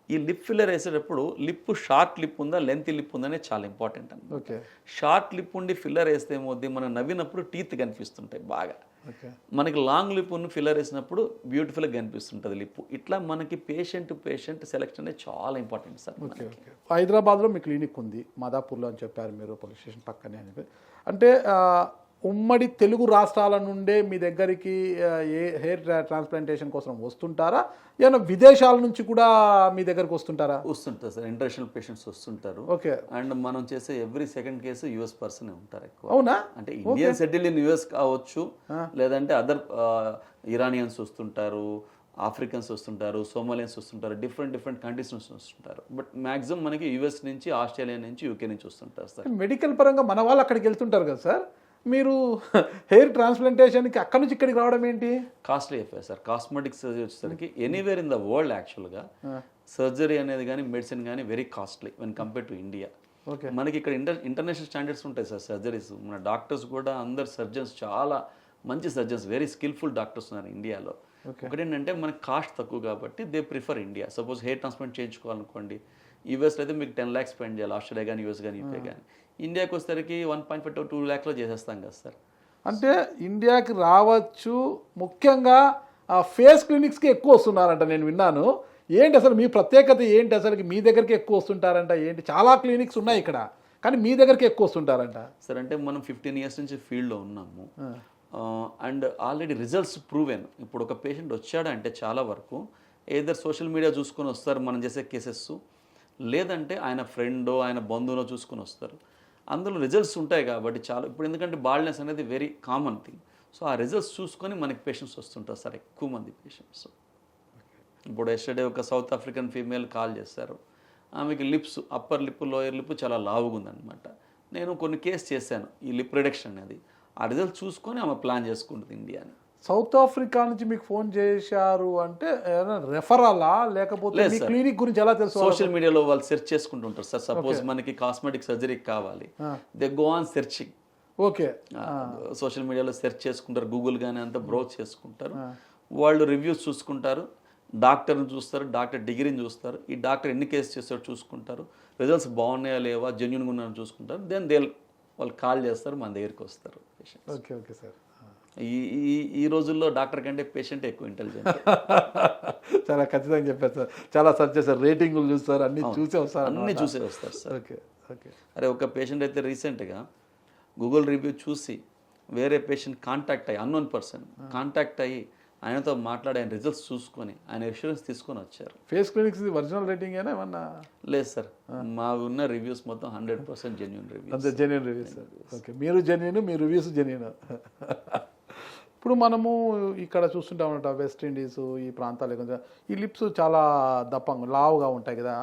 ఈ లిప్ ఫిల్లర్ వేసేటప్పుడు లిప్ షార్ట్ లిప్ ఉందా లెంత్ లిప్ ఉందా అనేది చాలా ఇంపార్టెంట్ అన్నమాట. ఓకే, షార్ట్ లిప్ ఉండి ఫిల్లర్ వేస్తే ఏమవుద్ది, మనం నవ్వినప్పుడు టీత్ కనిపిస్తుంటాయి బాగా. ఓకే, మనకి లాంగ్ లిప్ ఉన్న ఫిల్లర్ వేసినప్పుడు బ్యూటిఫుల్గా కనిపిస్తుంటుంది లిప్. ఇట్లా మనకి పేషెంట్ టు పేషెంట్ సెలెక్షన్ అనేది చాలా ఇంపార్టెంట్ సార్. ఓకే. ఓకే, హైదరాబాద్లో మీ క్లినిక్ ఉంది, మాదాపూర్లో అని చెప్పారు మీరు, పోలీస్ స్టేషన్ పక్కనే అని చెప్పి. అంటే ఉమ్మడి తెలుగు రాష్ట్రాల నుండే మీ దగ్గరికి ఏ హెయిర్ ట్రాన్స్ప్లాంటేషన్ కోసం వస్తుంటారా, ఏమైనా విదేశాల నుంచి కూడా మీ దగ్గరకు వస్తుంటారా? వస్తుంటారు సార్, ఇంటర్నేషనల్ పేషెంట్స్ వస్తుంటారు. ఓకే, అండ్ మనం చేసే ఎవ్రీ సెకండ్ కేసు యుఎస్ పర్సనే ఉంటారు ఎక్కువ. అవునా? అంటే ఇండియన్ సెటిల్ ఇన్ యుఎస్ కావచ్చు, లేదంటే అదర్ ఇరానియన్స్ వస్తుంటారు, ఆఫ్రికన్స్ వస్తుంటారు, సోమాలియన్స్ వస్తుంటారు, డిఫరెంట్ కంట్రీస్ నుంచి వస్తుంటారు. బట్ మ్యాక్సిమం మనకి యుఎస్ నుంచి, ఆస్ట్రేలియా నుంచి, యూకే నుంచి వస్తుంటారు సార్. మెడికల్ పరంగా మన వాళ్ళు అక్కడికి వెళ్తుంటారు కదా సార్, మీరు హెయిర్ ట్రాన్స్ప్లాంటేషన్కి అక్కడ నుంచి ఇక్కడికి రావడం ఏంటి? కాస్ట్లీ అయిపోయాయి సార్. కాస్మెటిక్ సర్జరీ వచ్చేసరికి ఎనీవేర్ ఇన్ ద వరల్డ్ యాక్చువల్గా సర్జరీ అనేది కానీ మెడిసిన్ కానీ very costly when compare to India. Okay, మనకి ఇక్కడ ఇంటర్నేషనల్ స్టాండర్డ్స్ ఉంటాయి సార్ సర్జరీస్. మన డాక్టర్స్ కూడా అందరు సర్జన్స్ చాలా మంచి సర్జన్స్, వెరీ స్కిల్ఫుల్ డాక్టర్స్ ఉన్నారు ఇండియాలో. ఒకటేంటంటే మనకి కాస్ట్ తక్కువ కాబట్టి they prefer India. Suppose hair transplant చేయించుకోవాలనుకోండి, యూఎస్లో అయితే మీకు 10 lakhs స్పెండ్ చేయాలి, ఆస్ట్రేలియా కానీ యూఎస్ కానీ యూకే కానీ. ఇండియాకి వచ్చేసరికి 1.5 to 2 lakhsలో చేసేస్తాం కదా సార్. అంటే ఇండియాకి రావచ్చు, ముఖ్యంగా ఫేస్ క్లినిక్స్కి ఎక్కువ వస్తున్నారంట నేను విన్నాను. ఏంటి అసలు మీ ప్రత్యేకత ఏంటి? అసలు మీ దగ్గరికి ఎక్కువ వస్తుంటారంట ఏంటి? చాలా క్లినిక్స్ ఉన్నాయి ఇక్కడ, కానీ మీ దగ్గరికి ఎక్కువ వస్తుంటారంట సార్. అంటే మనం 15 years నుంచి ఫీల్డ్లో ఉన్నాము అండ్ ఆల్రెడీ రిజల్ట్స్ ప్రూవెన్. ఇప్పుడు ఒక పేషెంట్ వచ్చాడంటే చాలా వరకు ఏదర్ సోషల్ మీడియా చూసుకొని వస్తారు మనం చేసే కేసెస్, లేదంటే ఆయన ఫ్రెండో ఆయన బంధువులో చూసుకొని వస్తారు. అందులో రిజల్ట్స్ ఉంటాయి కాబట్టి చాలా. ఇప్పుడు ఎందుకంటే బాల్డ్నెస్ అనేది వెరీ కామన్ థింగ్. సో ఆ రిజల్ట్స్ చూసుకొని మనకి పేషెంట్స్ వస్తుంటారు సార్, ఎక్కువ మంది పేషెంట్స్. ఇప్పుడు ఎస్టర్డే ఒక సౌత్ ఆఫ్రికన్ ఫీమేల్ కాల్ చేశారు, ఆమెకి lips, upper lip lower lip చాలా లావుగా ఉందన్నమాట. నేను కొన్ని కేసు చేశాను ఈ లిప్ రిడక్షన్ అనేది. ఆ రిజల్ట్ చూసుకొని ఆమె ప్లాన్ చేసుకుంటుంది ఇండియాని. సౌత్ ఆఫ్రికా నుంచి మీకు ఫోన్ చేశారు అంటే రెఫరలా, లేకపోతే మీ క్లినిక్ గురించి ఎలా తెలుసు? సోషల్ మీడియాలో వాళ్ళు సెర్చ్ చేసుకుంటుంటారు సార్. సపోజ్ మనకి కాస్మెటిక్ సర్జరీ కావాలి, they go on searching. Okay, social మీడియాలో సెర్చ్ చేసుకుంటారు, గూగుల్ కానీ అంతా బ్రౌజ్ చేసుకుంటారు. వాళ్ళు రివ్యూస్ చూసుకుంటారు, డాక్టర్ని చూస్తారు, డాక్టర్ డిగ్రీని చూస్తారు, ఈ డాక్టర్ ఎన్ని కేసు చేస్తారో చూసుకుంటారు, రిజల్ట్స్ బాగున్నాయా లేవా జెన్యున్గా ఉన్నాయని చూసుకుంటారు. దెన్ వాళ్ళు కాల్ చేస్తారు, మన దగ్గరికి వస్తారు పేషెంట్. Okay, okay sir. ఈ రోజుల్లో డాక్టర్ కంటే పేషెంట్ ఎక్కువ ఇంటెలిజెంట్. చాలా ఖచ్చితంగా చెప్పారు సార్. చాలా సెర్చ్ చేస్తారు, రేటింగ్లు చూస్తారు, అన్ని చూసే వస్తారు, అన్నీ చూసే వస్తారు సార్. Okay, okay. అరే ఒక పేషెంట్ అయితే రీసెంట్గా గూగుల్ రివ్యూ చూసి వేరే పేషెంట్ కాంటాక్ట్ అయ్యి, అన్నోన్ పర్సన్ కాంటాక్ట్ అయ్యి ఆయనతో మాట్లాడి ఆయన రిజల్ట్స్ చూసుకొని ఆయన ఇన్సూరెన్స్ తీసుకొని వచ్చారు. ఫేస్ క్లినిక్స్ ఒరిజినల్ రేటింగ్ అయినా ఏమన్నా? లేదు సార్, మా ఉన్న రివ్యూస్ మొత్తం 100% జెన్యూన్ రివ్యూస్. అంతే, జెన్యూన్ రివ్యూస్. ఓకే, మీరు జెన్యూన్, మీ రివ్యూస్ జెన్యూన్. ఇప్పుడు మనము ఇక్కడ చూస్తుంటామంట వెస్ట్ ఇండీస్ ఈ ప్రాంతాలు కొంచెం ఈ లిప్స్ చాలా దప్పంగా లావుగా ఉంటాయి కదా,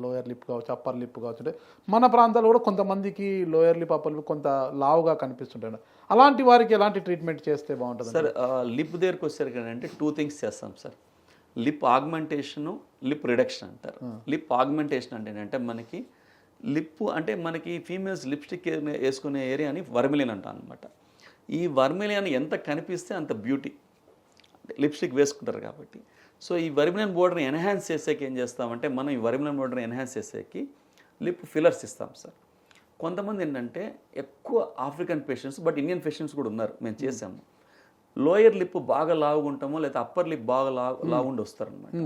లోయర్ లిప్ కావచ్చు, అప్పర్ లిప్ కావచ్చు. అంటే మన ప్రాంతాల్లో కూడా కొంతమందికి లోయర్ లిప్, అప్పర్ లిప్ కొంత లావుగా కనిపిస్తుంటాయి. అలాంటి వారికి ఎలాంటి ట్రీట్మెంట్ చేస్తే బాగుంటుంది సార్? లిప్ దగ్గరికి వచ్చేసరికి అంటే 2 things చేస్తాం సార్. లిప్ ఆగ్మెంటేషను, లిప్ రిడక్షన్ అంటారు. లిప్ ఆగ్మెంటేషన్ అంటే ఏంటంటే మనకి లిప్ అంటే మనకి ఫీమేల్స్ లిప్స్టిక్ వేసుకునే ఏరియాని వర్మిలిన్ అంటాం అనమాట. ఈ వర్మిలియన్ ఎంత కనిపిస్తే అంత బ్యూటీ, లిప్స్టిక్ వేసుకుంటారు కాబట్టి. సో ఈ వర్మిలియన్ బోర్డర్ని ఎన్హాన్స్ చేసేకి ఏం చేస్తామంటే మనం ఈ వర్మిలియన్ బోర్డర్ని ఎన్హాన్స్ చేసేకి లిప్ ఫిల్లర్స్ ఇస్తాం సార్. కొంతమంది ఏంటంటే ఎక్కువ African patients, but Indian patients కూడా ఉన్నారు, మేము చేసాము. లోయర్ లిప్ బాగా లావుగా ఉంటామో లేదా అప్పర్ లిప్ బాగా లావుండి వస్తారనమాట.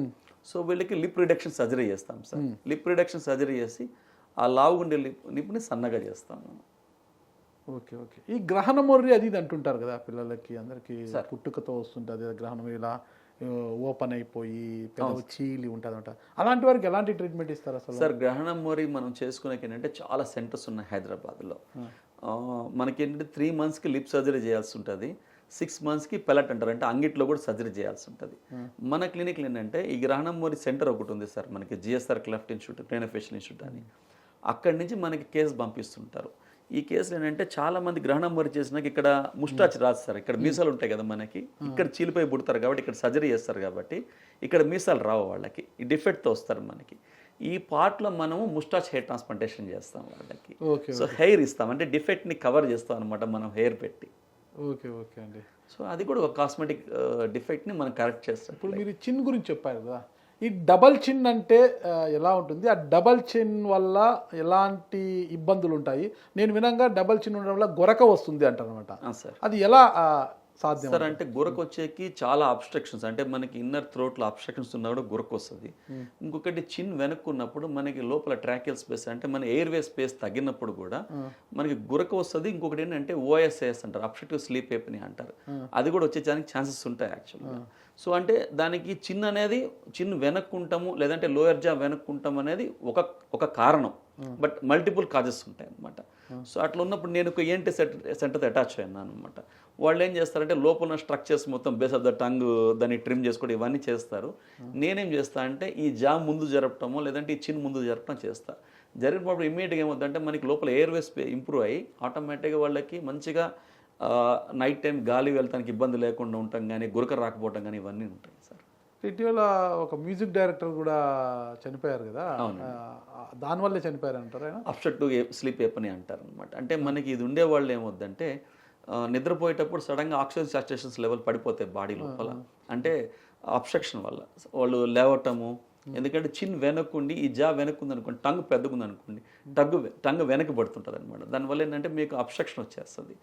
సో వీళ్ళకి లిప్ రిడక్షన్ సర్జరీ చేస్తాం సార్. లిప్ రిడక్షన్ సర్జరీ చేసి ఆ లావుగుండే లిప్ని సన్నగా చేస్తాము. Okay, okay. ఈ గ్రహణ మొర్రి అది ఇది అంటుంటారు కదా పిల్లలకి, అందరికీ పుట్టుకతో వస్తుంటుంది గ్రహణం, ఇలా ఓపెన్ అయిపోయి పెదవి చీలి ఉంటుంది అంట. అలాంటి వారికి ఎలాంటి ట్రీట్మెంట్ ఇస్తారు అసలు? సార్ గ్రహణం మొర్రి మనం చేసుకునే ఏంటంటే చాలా సెంటర్స్ ఉన్నాయి హైదరాబాద్లో. మనకి ఏంటంటే 3 monthsకి లిప్ సర్జరీ చేయాల్సి ఉంటుంది. 6 మంత్స్కి పెలట్ అంటారు, అంటే అంగిట్లో కూడా సర్జరీ చేయాల్సి ఉంటుంది. మన క్లినిక్లో ఏంటంటే ఈ గ్రహణంమూరి సెంటర్ ఒకటి ఉంది సార్, మనకి జిఎస్ఆర్ క్లెఫ్ట్ ఇన్స్టిట్యూట్, క్రేనియోఫేషియల్ ఇన్స్టిట్యూట్ అని. అక్కడి నుంచి మనకి కేసు పంపిస్తుంటారు. ఈ కేసులు ఏంటంటే చాలా మంది గ్రహణంమూరి చేసినాక ఇక్కడ ముస్టాచ్ రాదు సార్, ఇక్కడ మీసాలు ఉంటాయి కదా మనకి, ఇక్కడ చీలిపోయి పుడతారు కాబట్టి, ఇక్కడ సర్జరీ చేస్తారు కాబట్టి ఇక్కడ మీసాలు రావు వాళ్ళకి, ఈ డిఫెక్ట్తో వస్తారు మనకి. ఈ పార్ట్లో మనము ముస్టాచ్ హెయిర్ ట్రాన్స్ప్లాంటేషన్ చేస్తాం వాళ్ళకి. సో హెయిర్ ఇస్తాం, అంటే డిఫెక్ట్ని కవర్ చేస్తాం అనమాట మనం హెయిర్ పెట్టి. ఓకే ఓకే అండి. సో అది కూడా ఒక కాస్మెటిక్ డిఫెక్ట్ని మనం కరెక్ట్ చేస్తాం. ఇప్పుడు మీరు చిన్ గురించి చెప్పారు కదా, ఈ డబల్ చిన్ అంటే ఎలా ఉంటుంది? ఆ డబల్ చిన్ వల్ల ఎలాంటి ఇబ్బందులు ఉంటాయి? నేను వినంగా డబల్ చిన్ ఉండడం వల్ల గొరక వస్తుంది అంటారు అనమాట. సార్ అది ఎలా సాధ్యం సార్? అంటే గురకు వచ్చేకి చాలా అబ్స్ట్రక్షన్స్, అంటే మనకి ఇన్నర్ థ్రోట్లో అబ్స్ట్రక్షన్స్ ఉన్నా కూడా గురకు వస్తుంది. ఇంకొకటి చిన్ వెనక్కున్నప్పుడు మనకి లోపల ట్రాకియల్ స్పేస్, అంటే మన ఎయిర్వే స్పేస్ తగ్గినప్పుడు కూడా మనకి గురకు వస్తుంది. ఇంకొకటి ఏంటంటే ఓఎస్ఏఎస్ అంటారు, అబ్స్ట్రక్టివ్ స్లీప్ ఎప్నీ అంటారు, అది కూడా వచ్చేదానికి ఛాన్సెస్ ఉంటాయి యాక్చువల్గా. సో అంటే దానికి చిన్ అనేది చిన్ వెనక్కుంటాము లేదంటే లోయర్ జా వెనక్కుంటాం అనేది ఒక కారణం, బట్ మల్టిపుల్ కాజెస్ ఉంటాయి అన్నమాట. సో అట్లా ఉన్నప్పుడు నేను ఒక ఏంటి సెంటర్తో అటాచ్ అయ్యాను అనమాట. వాళ్ళు ఏం చేస్తారంటే లోపల స్ట్రక్చర్స్ మొత్తం బేస్ ఆఫ్ ద టంగ్ దాన్ని ట్రిమ్ చేసుకోవడం ఇవన్నీ చేస్తారు. నేనేం చేస్తా అంటే ఈ జా ముందు జరపటమో లేదంటే ఈ చిన్ ముందు జరపడం చేస్తా. జరిగినప్పుడు ఇమీడియట్గా ఏమవుతుందంటే మనకి లోపల ఎయిర్వేస్ ఇంప్రూవ్ అయ్యి ఆటోమేటిక్గా వాళ్ళకి మంచిగా నైట్ టైం గాలి వెళ్తానికి ఇబ్బంది లేకుండా ఉండటం కానీ, గురక రాకపోవటం కానీ ఇవన్నీ ఉంటాయి సార్. ఇటీవల ఒక మ్యూజిక్ డైరెక్టర్ కూడా చనిపోయారు కదా, దానివల్లే చనిపోయారు అంటారు. అబ్స్ట్రక్టివ్ స్లీప్ ఎప్నీ అంటారు అనమాట. అంటే మనకి ఇది ఉండే వాళ్ళు ఏమవుద్దంటే నిద్రపోయేటప్పుడు సడన్గా ఆక్సిజన్ సాచురేషన్స్ లెవెల్ పడిపోతాయి బాడీ లోపల, అంటే అబ్స్ట్రక్షన్ వల్ల వాళ్ళు లేవటము. ఎందుకంటే చిన్ వెనక్కుండి ఈ జా వెనక్కుంది అనుకోండి, టంగ్ పెద్దగుంది అనుకోండి, టంగ్ వెనక్కి పడుతుంటుంది అనమాట. దానివల్ల ఏంటంటే మీకు అబ్స్ట్రక్షన్ వచ్చేస్తుంది.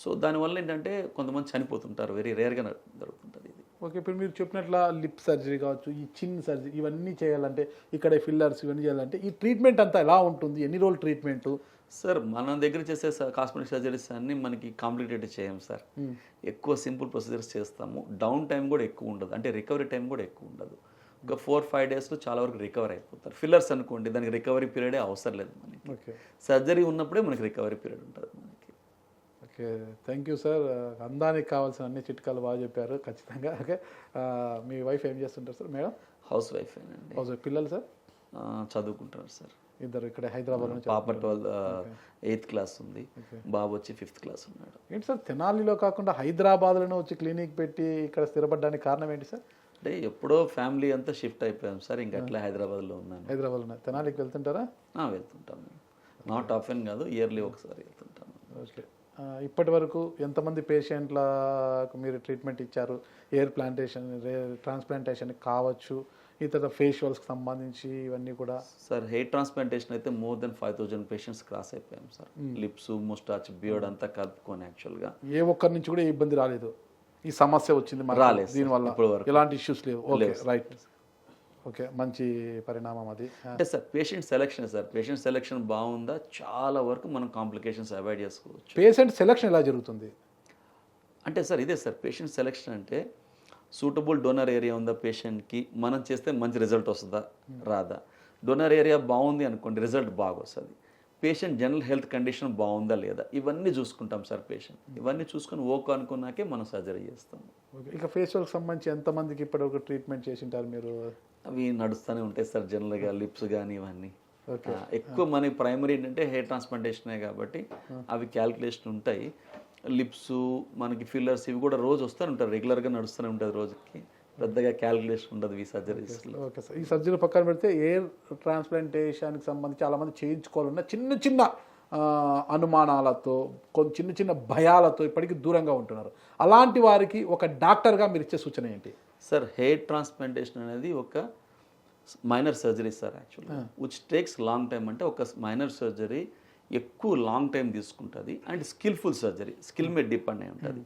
సో దానివల్ల ఏంటంటే కొంతమంది చనిపోతుంటారు, వెరీ రేర్గా జరుగుతుంటుంది ఇది. ఓకే, ఇప్పుడు మీరు చెప్పినట్ల లిప్ సర్జరీ కావచ్చు, ఈ చిన్ సర్జరీ ఇవన్నీ చేయాలంటే, ఇక్కడ ఫిల్లర్స్ ఇవన్నీ చేయాలంటే ఈ ట్రీట్మెంట్ అంతా ఎలా ఉంటుంది? ఎన్ని రోజులు ట్రీట్మెంట్? సార్ మన దగ్గర చేసే కాస్మెటిక్ సర్జరీస్ అన్నీ మనకి కాంప్లికేటెడ్ చేయం సార్, ఎక్కువ సింపుల్ ప్రొసీజర్స్ చేస్తాము. డౌన్ టైం కూడా ఎక్కువ ఉండదు, అంటే రికవరీ టైం కూడా ఎక్కువ ఉండదు. ఒక 4-5 డేస్లో చాలా వరకు రికవర్ అయిపోతారు. ఫిల్లర్స్ అనుకోండి దానికి రికవరీ పీరియడే అవసరం లేదు మనకి. ఓకే, సర్జరీ ఉన్నప్పుడే మనకి రికవరీ పీరియడ్ ఉంటుంది మనకి. Okay, thank you sir. అందానికి కావాల్సిన అన్ని చిట్కాలు బాగా చెప్పారు ఖచ్చితంగా. ఓకే, మీ వైఫ్ ఏం చేస్తుంటారు సార్? మేడం హౌస్ వైఫ్ అండి. House wife. పిల్లలు సార్? చదువుకుంటున్నారు సార్. ఇద్దరు ఇక్కడ హైదరాబాద్ నుంచి. పాప 8th క్లాస్ ఉంది, బాబు వచ్చి 5th క్లాస్ ఉన్నాడు. ఏంటి సార్ తెనాలిలో కాకుండా హైదరాబాద్లోనే వచ్చి క్లినిక్ పెట్టి ఇక్కడ స్థిరపడడానికి కారణం ఏంటి సార్? అంటే ఎప్పుడో ఫ్యామిలీ అంతా షిఫ్ట్ అయిపోయాం సార్, ఇంకా అట్లా హైదరాబాద్లో ఉన్నాను. హైదరాబాద్లో తెనాలికి వెళ్తుంటారా? వెళ్తుంటాము, నాట్ ఆఫెన్ కాదు, ఇయర్లీ ఒకసారి వెళ్తుంటాము. ఓకే, ఇప్పటి వరకు ఎంతమంది పేషెంట్లకు మీరు ట్రీట్మెంట్ ఇచ్చారు? ఎయిర్ ట్రాన్స్ప్లాంటేషన్ కావచ్చు, ఇతర ఫేషియల్స్కి సంబంధించి ఇవన్నీ కూడా. సార్ హెయిర్ ట్రాన్స్ప్లాంటేషన్ అయితే మోర్ దెన్ 5,000 పేషెంట్స్ క్రాస్ అయిపోయాం సార్. లిప్స్, ముస్టాచ్, బియర్డ్ అంతా కలుపుకొని యాక్చువల్గా ఏ ఒక్కరి నుంచి కూడా ఏ ఇబ్బంది రాలేదు? ఈ సమస్య వచ్చింది రాలేదు దీనివల్ల, ఎలాంటి ఇష్యూస్ లేవు? Okay, right. ఓకే, మంచి పరిణామం అది. అంటే sir patient selection sir, patient selection బాగుందా చాలా వరకు మనం కాంప్లికేషన్స్ అవాయిడ్ చేసుకోవచ్చు. పేషెంట్ సెలెక్షన్ ఎలా జరుగుతుంది అంటే సార్ ఇదే సార్ పేషెంట్ సెలెక్షన్ అంటే సూటబుల్ డోనర్ ఏరియా ఉందా పేషెంట్కి, మనం చేస్తే మంచి రిజల్ట్ వస్తుందా రాదా. డోనర్ ఏరియా బాగుంది అనుకోండి రిజల్ట్ బాగా వస్తుంది. పేషెంట్ జనరల్ హెల్త్ కండిషన్ బాగుందా లేదా ఇవన్నీ చూసుకుంటాం సార్. పేషెంట్ ఇవన్నీ చూసుకొని ఓకే అనుకున్నాకే మనం సర్జరీ చేస్తాం. ఓకే, ఇక ఫేషియల్కి సంబంధించి ఎంతమందికి ఇప్పటివరకు ట్రీట్మెంట్ చేసి ఉంటారు మీరు? అవి నడుస్తూనే ఉంటాయి సార్ జనరల్గా, లిప్స్ కానీ ఇవన్నీ. ఎక్కువ మనకి ప్రైమరీ ఏంటంటే హెయిర్ ట్రాన్స్ప్లాంటేషనే కాబట్టి అవి క్యాల్కులేషన్ ఉంటాయి. లిప్స్ మనకి ఫిల్లర్స్ ఇవి కూడా రోజు వస్తూనే ఉంటారు, రెగ్యులర్గా నడుస్తూనే ఉంటుంది రోజుకి, పెద్దగా క్యాల్కులేషన్ ఉండదు ఈ సర్జరీస్లో. ఓకే సార్, ఈ సర్జరీ పక్కన పెడితే ఎయిర్ ట్రాన్స్ప్లాంటేషన్కి సంబంధించి చాలామంది చేయించుకోవాలన్న చిన్న చిన్న అనుమానాలతో, చిన్న చిన్న భయాలతో ఇప్పటికీ దూరంగా ఉంటున్నారు. అలాంటి వారికి ఒక డాక్టర్గా మీరు ఇచ్చే సూచన ఏంటి? సార్ హెయిర్ ట్రాన్స్ప్లాంటేషన్ అనేది ఒక మైనర్ సర్జరీ సార్ యాక్చువల్గా, విచ్ టేక్స్ లాంగ్ టైం. అంటే ఒక మైనర్ సర్జరీ ఎక్కువ లాంగ్ టైం తీసుకుంటుంది అండ్ స్కిల్ఫుల్ సర్జరీ, స్కిల్ మీద డిపెండ్ అయి ఉంటుంది.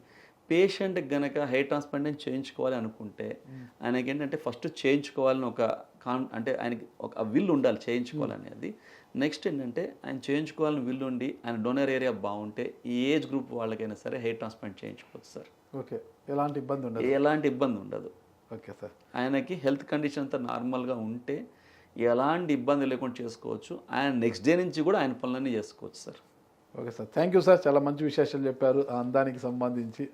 పేషెంట్కి గనక హెయిర్ ట్రాన్స్ప్లాంటేషన్ చేయించుకోవాలి అనుకుంటే ఆయనకి ఏంటంటే ఫస్ట్ చేయించుకోవాలని అంటే ఆయనకి ఒక విల్ ఉండాలి చేయించుకోవాలనేది. నెక్స్ట్ ఏంటంటే ఆయన చేయించుకోవాలని విల్ ఉండి ఆయన డోనర్ ఏరియా బాగుంటే ఈ ఏజ్ గ్రూప్ వాళ్ళకైనా సరే హెయిర్ ట్రాన్స్ప్లాంట్ చేయించుకోవచ్చు సార్. ఓకే, ఎలాంటి ఇబ్బంది ఉండదు? ఎలాంటి ఇబ్బంది ఉండదు. ఓకే సార్, ఆయనకి హెల్త్ కండిషన్ అంతా నార్మల్గా ఉంటే ఎలాంటి ఇబ్బంది లేకుండా చేసుకోవచ్చు. ఆయన నెక్స్ట్ డే నుంచి కూడా ఆయన పనులన్నీ చేసుకోవచ్చు sir. Okay sir, thank you sir, చాలా మంచి విశేషాలు చెప్పారు అందానికి సంబంధించి.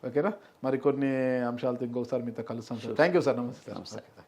ఓకేనా, మరి కొన్ని అంశాలతో ఇంకొకసారి మీతో కలుస్తాం సార్. Thank you sir. నమస్తే సార్.